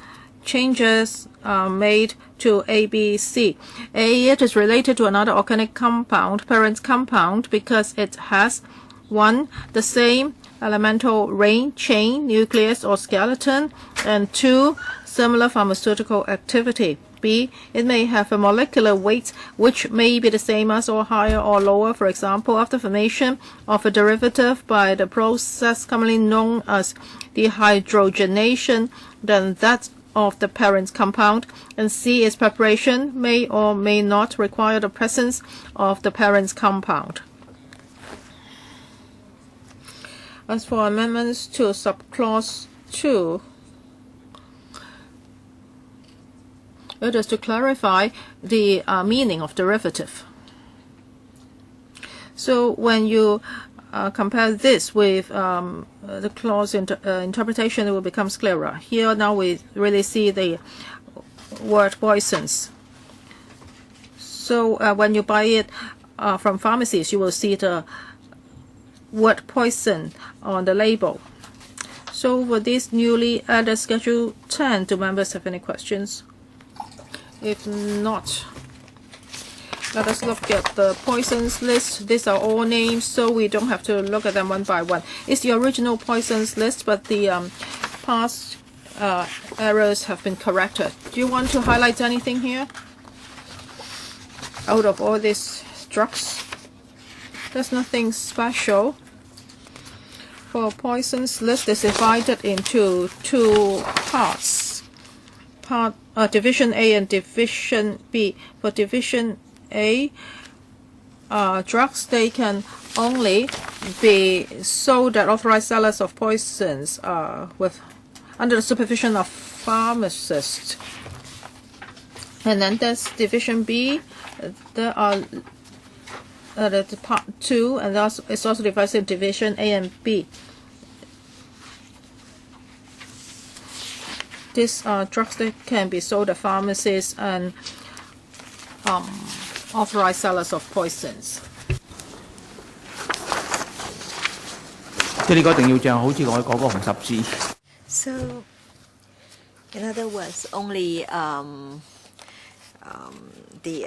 changes are made to A, B, C. A, it is related to another organic compound, parent compound, because it has 1, the same elemental ring, chain, nucleus, or skeleton, and 2, similar pharmaceutical activity. B, it may have a molecular weight which may be the same as or higher or lower, for example, after formation of a derivative by the process commonly known as dehydrogenation than that of the parent compound. And C, its preparation may or may not require the presence of the parent compound. As for amendments to subclause 2, it is to clarify the meaning of derivative. So when you compare this with the clause interpretation, it will become clearer. Here now we really see the word poisons. So when you buy it from pharmacies, you will see the word poison on the label. So for this newly added Schedule 10, do members have any questions? If not, let us look at the poisons list. These are all names, so we don't have to look at them one by one. It's the original poisons list, but the past errors have been corrected. Do you want to highlight anything here? Out of all these drugs, there's nothing special. For poisons list, it's divided into 2 parts. Division A and Division B. For Division A, drugs, they can only be sold at authorized sellers of poisons under the supervision of pharmacists. And then there's Division B. There are the Part 2, and it's also divided in Division A and B. These are drugs that can be sold at pharmacies and authorized sellers of poisons. 即係呢個一定要像好似我嗰個紅十字。So, in other words, only the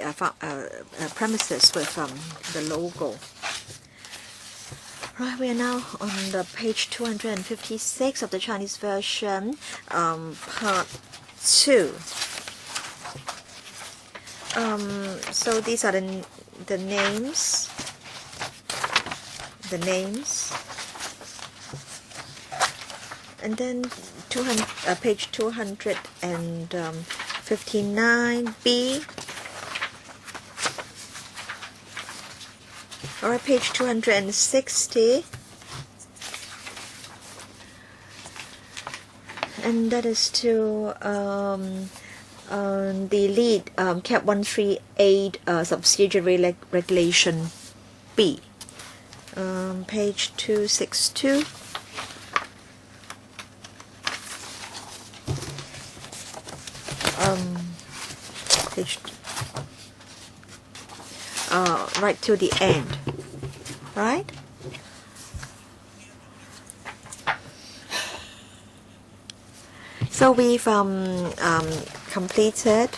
premises with the logo. Right, we are now on the page 256 of the Chinese version, part 2. So these are the names. And then page 259B. All right, page 260. And that is to the lead CAP 138 subsidiary regulation B. Page 262. right to the end, right? So we've completed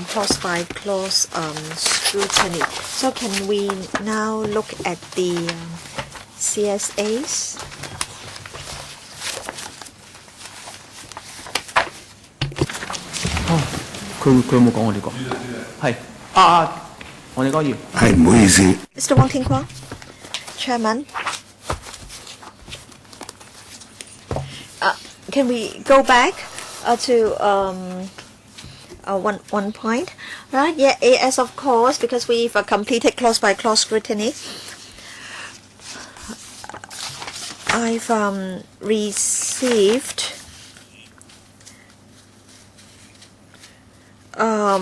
clause by clause scrutiny. So can we now look at the CSAs?佢有冇講我哋講？係我哋講完。係唔好意思。Mr. Wong Ting Kwong, Chairman. Can we go back to one point, right? Yeah, yes, of course, because we've completed clause by clause scrutiny. I've received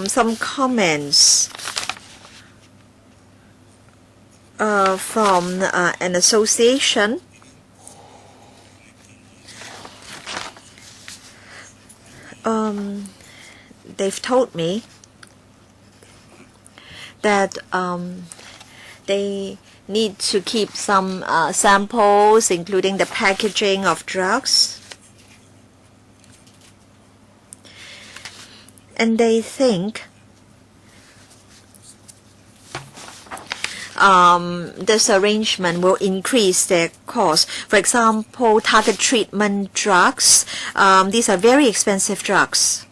some comments from an association. They've told me that they need to keep some samples, including the packaging of drugs. And they think this arrangement will increase their cost. For example, target treatment drugs. These are very expensive drugs.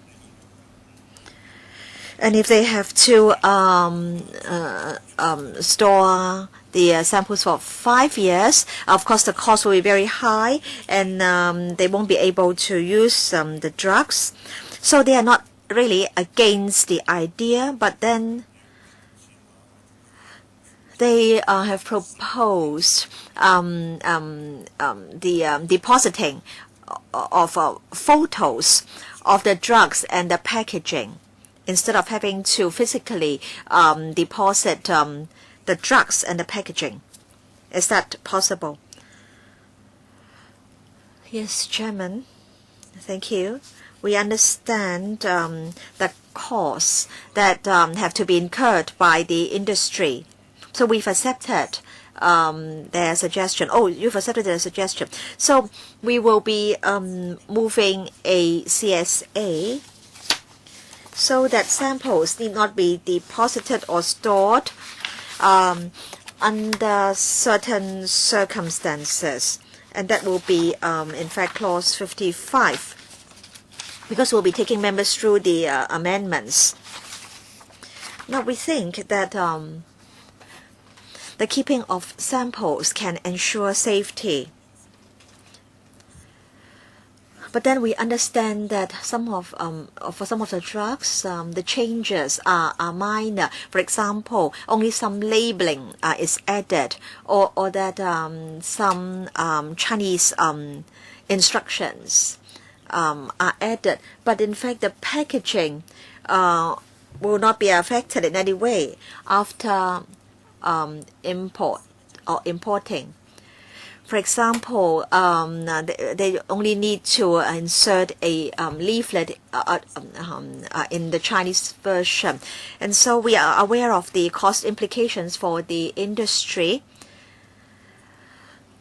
And if they have to store the samples for 5 years, of course the cost will be very high, and they won't be able to use the drugs. So they are not really against the idea, but then they have proposed the depositing of photos of the drugs and the packaging, instead of having to physically deposit the drugs and the packaging. Is that possible? Yes, Chairman. Thank you. We understand the costs that have to be incurred by the industry. So we've accepted their suggestion. Oh, you've accepted their suggestion. So we will be moving a CSA so that samples need not be deposited or stored under certain circumstances. And that will be, in fact, clause 55. Because we'll be taking members through the amendments. Now we think that the keeping of samples can ensure safety. But then we understand that for some of the drugs, the changes are minor. For example, only some labeling is added, or that some Chinese instructions are added. But in fact, the packaging will not be affected in any way after import or importing. For example, they only need to insert a leaflet in the Chinese version. And so we are aware of the cost implications for the industry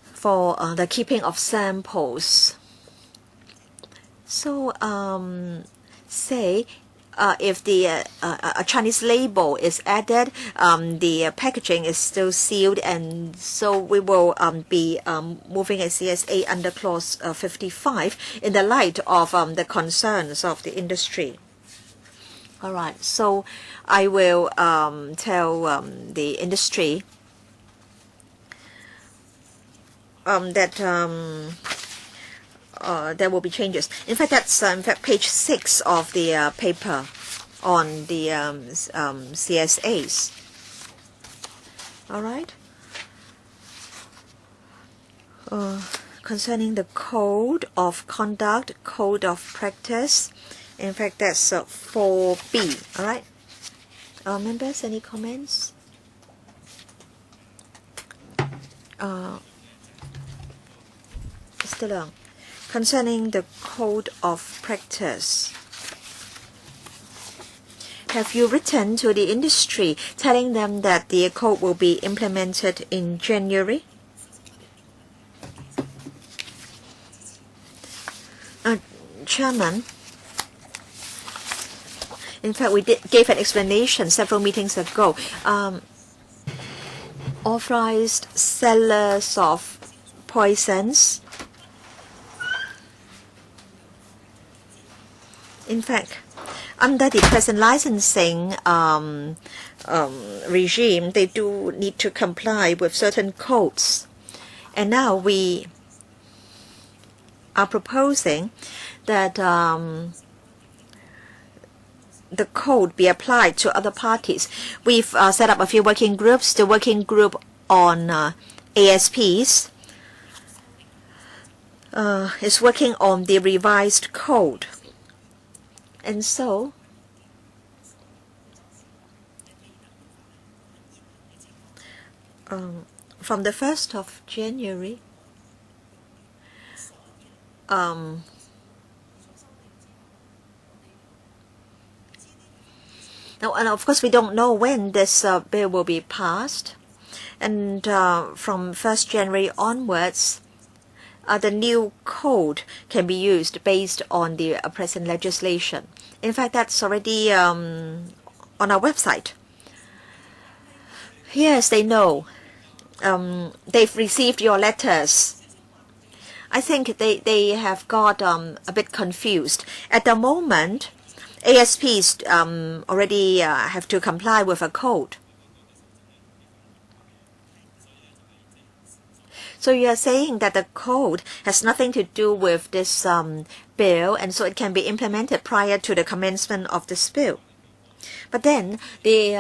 for the keeping of samples. So, say if the a Chinese label is added, the packaging is still sealed, and so we will be moving a CSA under clause 55 in the light of the concerns of the industry. All right, so I will tell the industry that there will be changes. In fact, that's in fact page 6 of the paper on the CSAs. All right. Concerning the code of conduct, code of practice, in fact, that's 4B. All right. Members, any comments? Mr. Leung. Concerning the code of practice, have you written to the industry telling them that the code will be implemented in January? Chairman, in fact, we gave an explanation several meetings ago. Authorized sellers of poisons, in fact, under the present licensing regime, they do need to comply with certain codes. And now we are proposing that the code be applied to other parties. We've set up a few working groups. The working group on ASPs is working on the revised code. And so from the 1st of January, now, and of course, we don't know when this bill will be passed. And from 1st January onwards, the new code can be used based on the present legislation. In fact, that's already on our website. Yes, they know. They've received your letters. I think they have got a bit confused. At the moment, ASPs already have to comply with a code. So you are saying that the code has nothing to do with this bill, and so it can be implemented prior to the commencement of this bill. But then the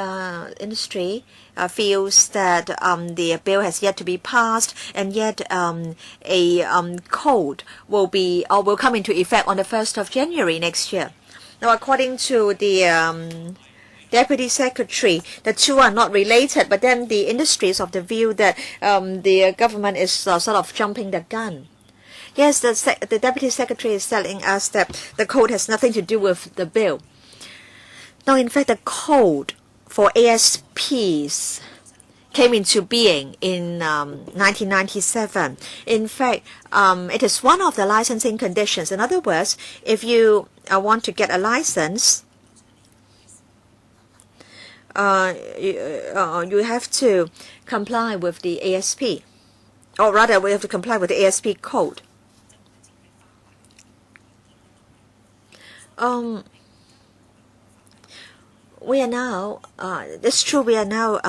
industry feels that the bill has yet to be passed, and yet a code will come into effect on the 1st of January next year. Now, according to the Deputy Secretary, the two are not related, but then the industry is of the view that the government is sort of jumping the gun. Yes, the Deputy Secretary is telling us that the code has nothing to do with the bill. Now, in fact, the code for ASPs came into being in 1997. In fact, it is one of the licensing conditions. In other words, if you want to get a license, you have to comply with the ASP, or rather, we have to comply with the ASP code. We are now, it's true, we are now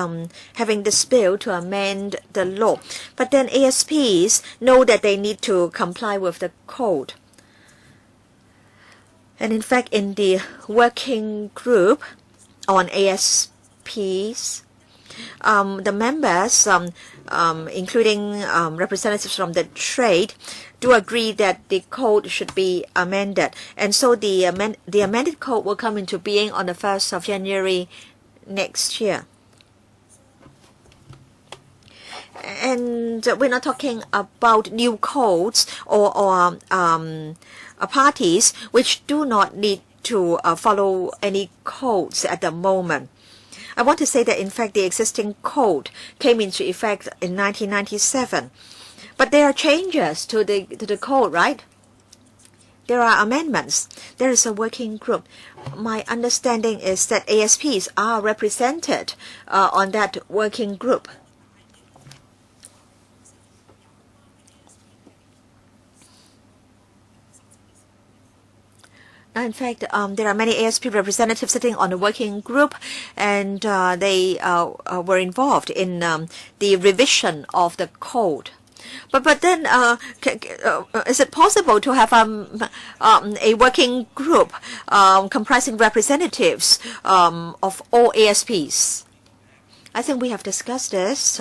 having this bill to amend the law. But then ASPs know that they need to comply with the code. And in fact, in the working group on ASPs, the members, including representatives from the trade, do agree that the code should be amended. And so the amended code will come into being on the 1st of January next year. And we're not talking about new codes or parties which do not need to follow any codes at the moment. I want to say that in fact the existing code came into effect in 1997. But there are changes to the code, right? There are amendments. There is a working group. My understanding is that ASPs are represented on that working group. Now, in fact, there are many ASP representatives sitting on the working group, and they were involved in the revision of the code. But then, is it possible to have a working group comprising representatives of all ASPs? I think we have discussed this.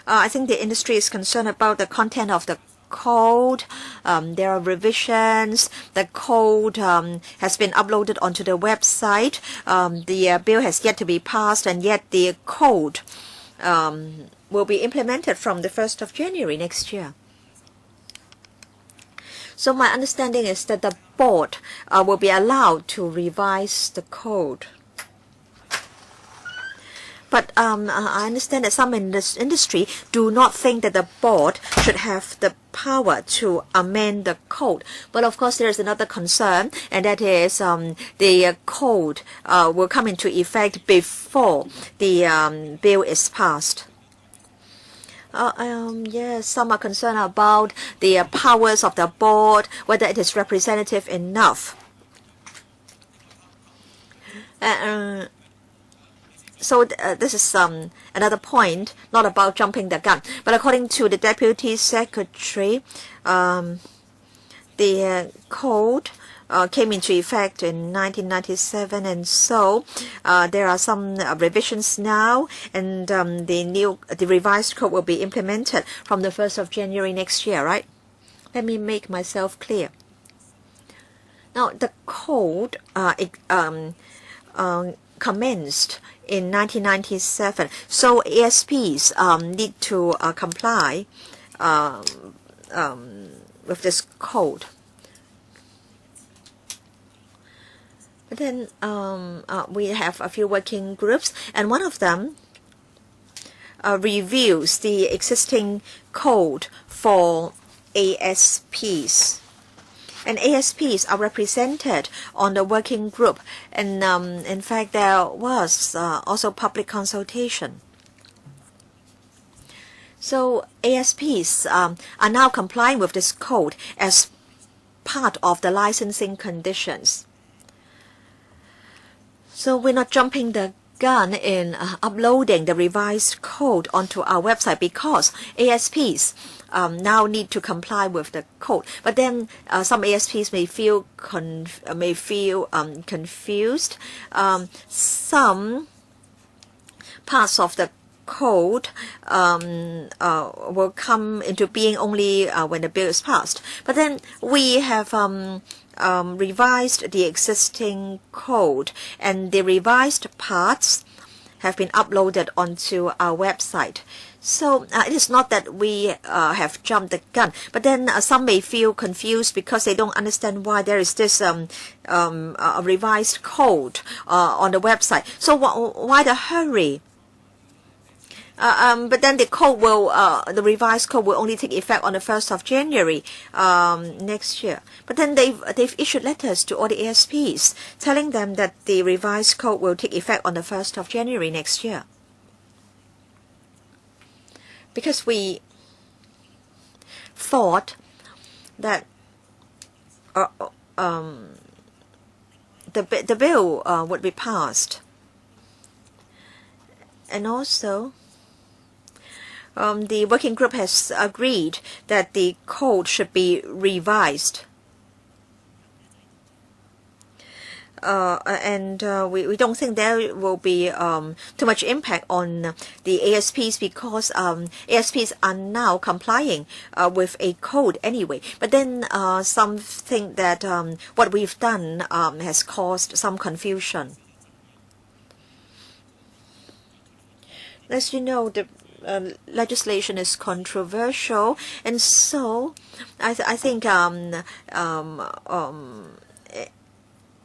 I think the industry is concerned about the content of the code. There are revisions. The code has been uploaded onto the website. The bill has yet to be passed, and yet the code will be implemented from the 1st of January next year. So my understanding is that the board will be allowed to revise the code. But I understand that some in this industry do not think that the board should have the power to amend the code. But of course, there is another concern, and that is the code will come into effect before the bill is passed. Yes, some are concerned about the powers of the board, whether it is representative enough. So this is another point, not about jumping the gun. But according to the Deputy Secretary, the code came into effect in 1997, and so there are some revisions now, and the revised code will be implemented from the 1st of January next year, right? Let me make myself clear. Now, the code commenced in 1997, so ASPs need to comply with this code. But then we have a few working groups, and one of them reviews the existing code for ASPs. And ASPs are represented on the working group, and in fact there was also public consultation. So ASPs are now complying with this code as part of the licensing conditions. So we're not jumping the gun in uploading the revised code onto our website, because ASPs now need to comply with the code. But then some ASPs may feel confused. Some parts of the code will come into being only when the bill is passed. But then we have revised the existing code, and the revised parts have been uploaded onto our website. So it is not that we have jumped the gun, but then some may feel confused because they don't understand why there is this revised code on the website. So why the hurry? But then the code will, the revised code will only take effect on the 1st of January next year. But then they've issued letters to all the ASPs telling them that the revised code will take effect on the 1st of January next year. Because we thought that the bill would be passed, and also the working group has agreed that the code should be revised. We don't think there will be too much impact on the ASPs, because ASPs are now complying with a code anyway. But then some think that what we've done has caused some confusion. As you know, the legislation is controversial, and so I think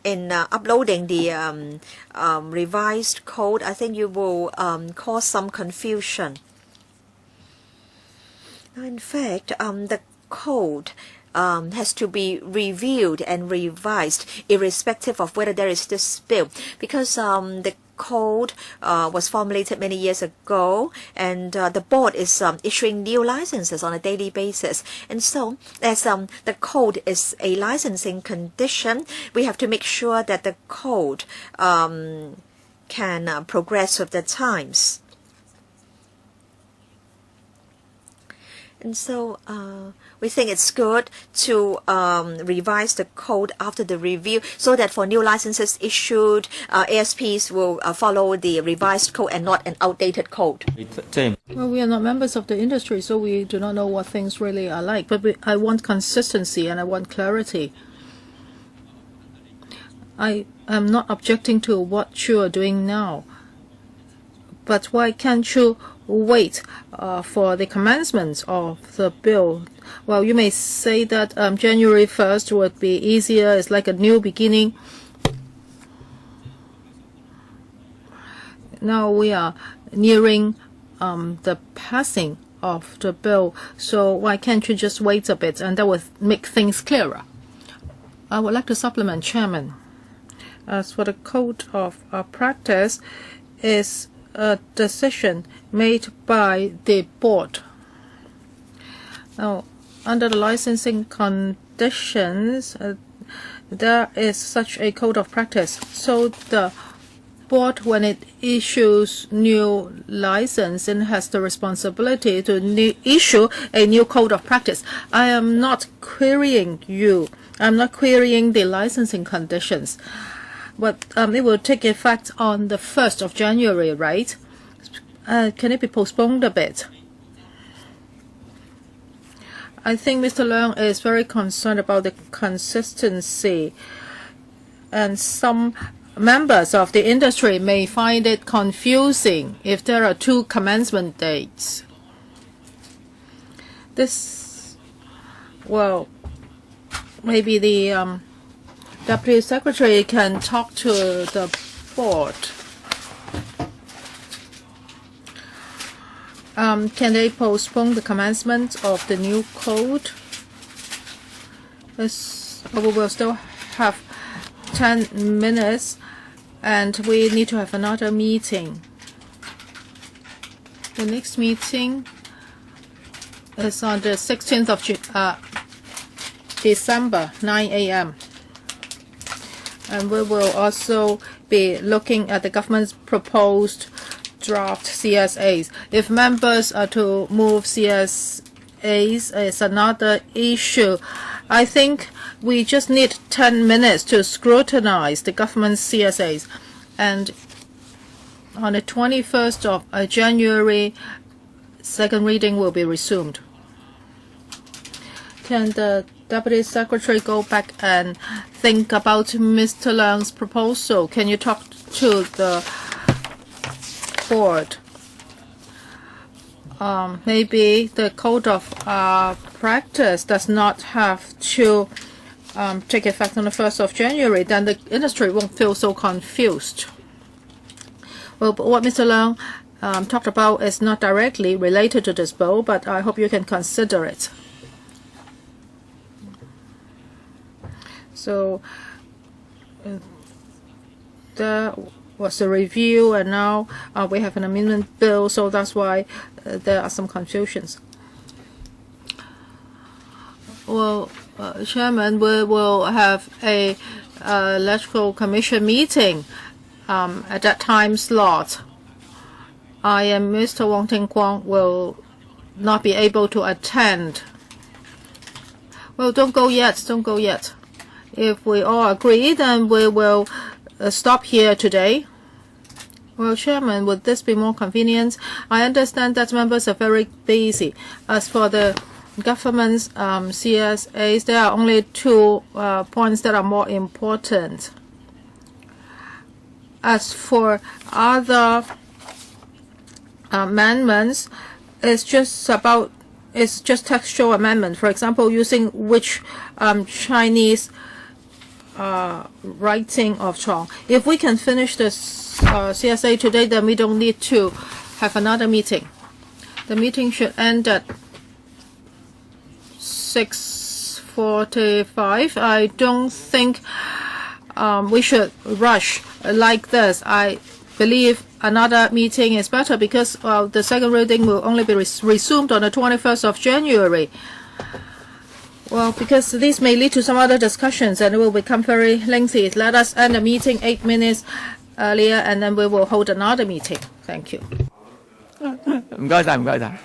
in uploading the revised code, I think you will cause some confusion. In fact, the code has to be reviewed and revised irrespective of whether there is this bill, because the code was formulated many years ago, and the board is issuing new licenses on a daily basis. And so, as the code is a licensing condition, we have to make sure that the code can progress with the times. And so we think it's good to revise the code after the review, so that for new licenses issued, ASPs will follow the revised code and not an outdated code. Well, we are not members of the industry, so we do not know what things really are like. But I want consistency and I want clarity. I am not objecting to what you are doing now. But why can't you wait for the commencement of the bill Well, you may say that January 1st would be easier. It's like a new beginning. Now we are nearing the passing of the bill, so why can't you just wait a bit, and that would make things clearer? I would like to supplement, Chairman. As for the code of practice, is a decision made by the board. Now, under the licensing conditions, there is such a code of practice. So the board, when it issues new license, and has the responsibility to issue a new code of practice. I am not querying you. I'm not querying the licensing conditions. But it will take effect on the 1st of January, right? Can it be postponed a bit? I think Mr. Leung is very concerned about the consistency, and some members of the industry may find it confusing if there are two commencement dates. Well, maybe the Deputy Secretary can talk to the board. Can they postpone the commencement of the new code? We will still have 10 minutes, and we need to have another meeting. The next meeting is on the 16th of December, 9 a.m. And we will also be looking at the government's proposed draft CSAs. If members are to move CSAs, is another issue. I think we just need 10 minutes to scrutinize the government's CSAs. And on the 21st of January, second reading will be resumed. Can the Deputy Secretary go back and think about Mr. Leung's proposal? Can you talk to the board? Maybe the code of practice does not have to take effect on the 1st of January. Then the industry won't feel so confused. Well, what Mr. Leung talked about is not directly related to this bill, but I hope you can consider it. So there was a review, and now we have an amendment bill, so that's why there are some confusions. Well, Chairman, we will have a electoral commission meeting at that time slot. I and Mr. Wong Ting Kwong will not be able to attend. Well, don't go yet. Don't go yet. If we all agree, then we will stop here today. Well, Chairman, would this be more convenient? I understand that members are very busy. As for the government's CSAs, there are only two points that are more important. As for other amendments, it's just textual amendment. For example, using which Chinese writing of Chong. If we can finish this CSA today, then we don't need to have another meeting. The meeting should end at 6:45. I don't think we should rush like this. I believe another meeting is better because the second reading will only be resumed on the 21st of January. Well, because this may lead to some other discussions and it will become very lengthy. Let us end the meeting 8 minutes earlier, and then we will hold another meeting. Thank you. 唔該晒，唔該晒。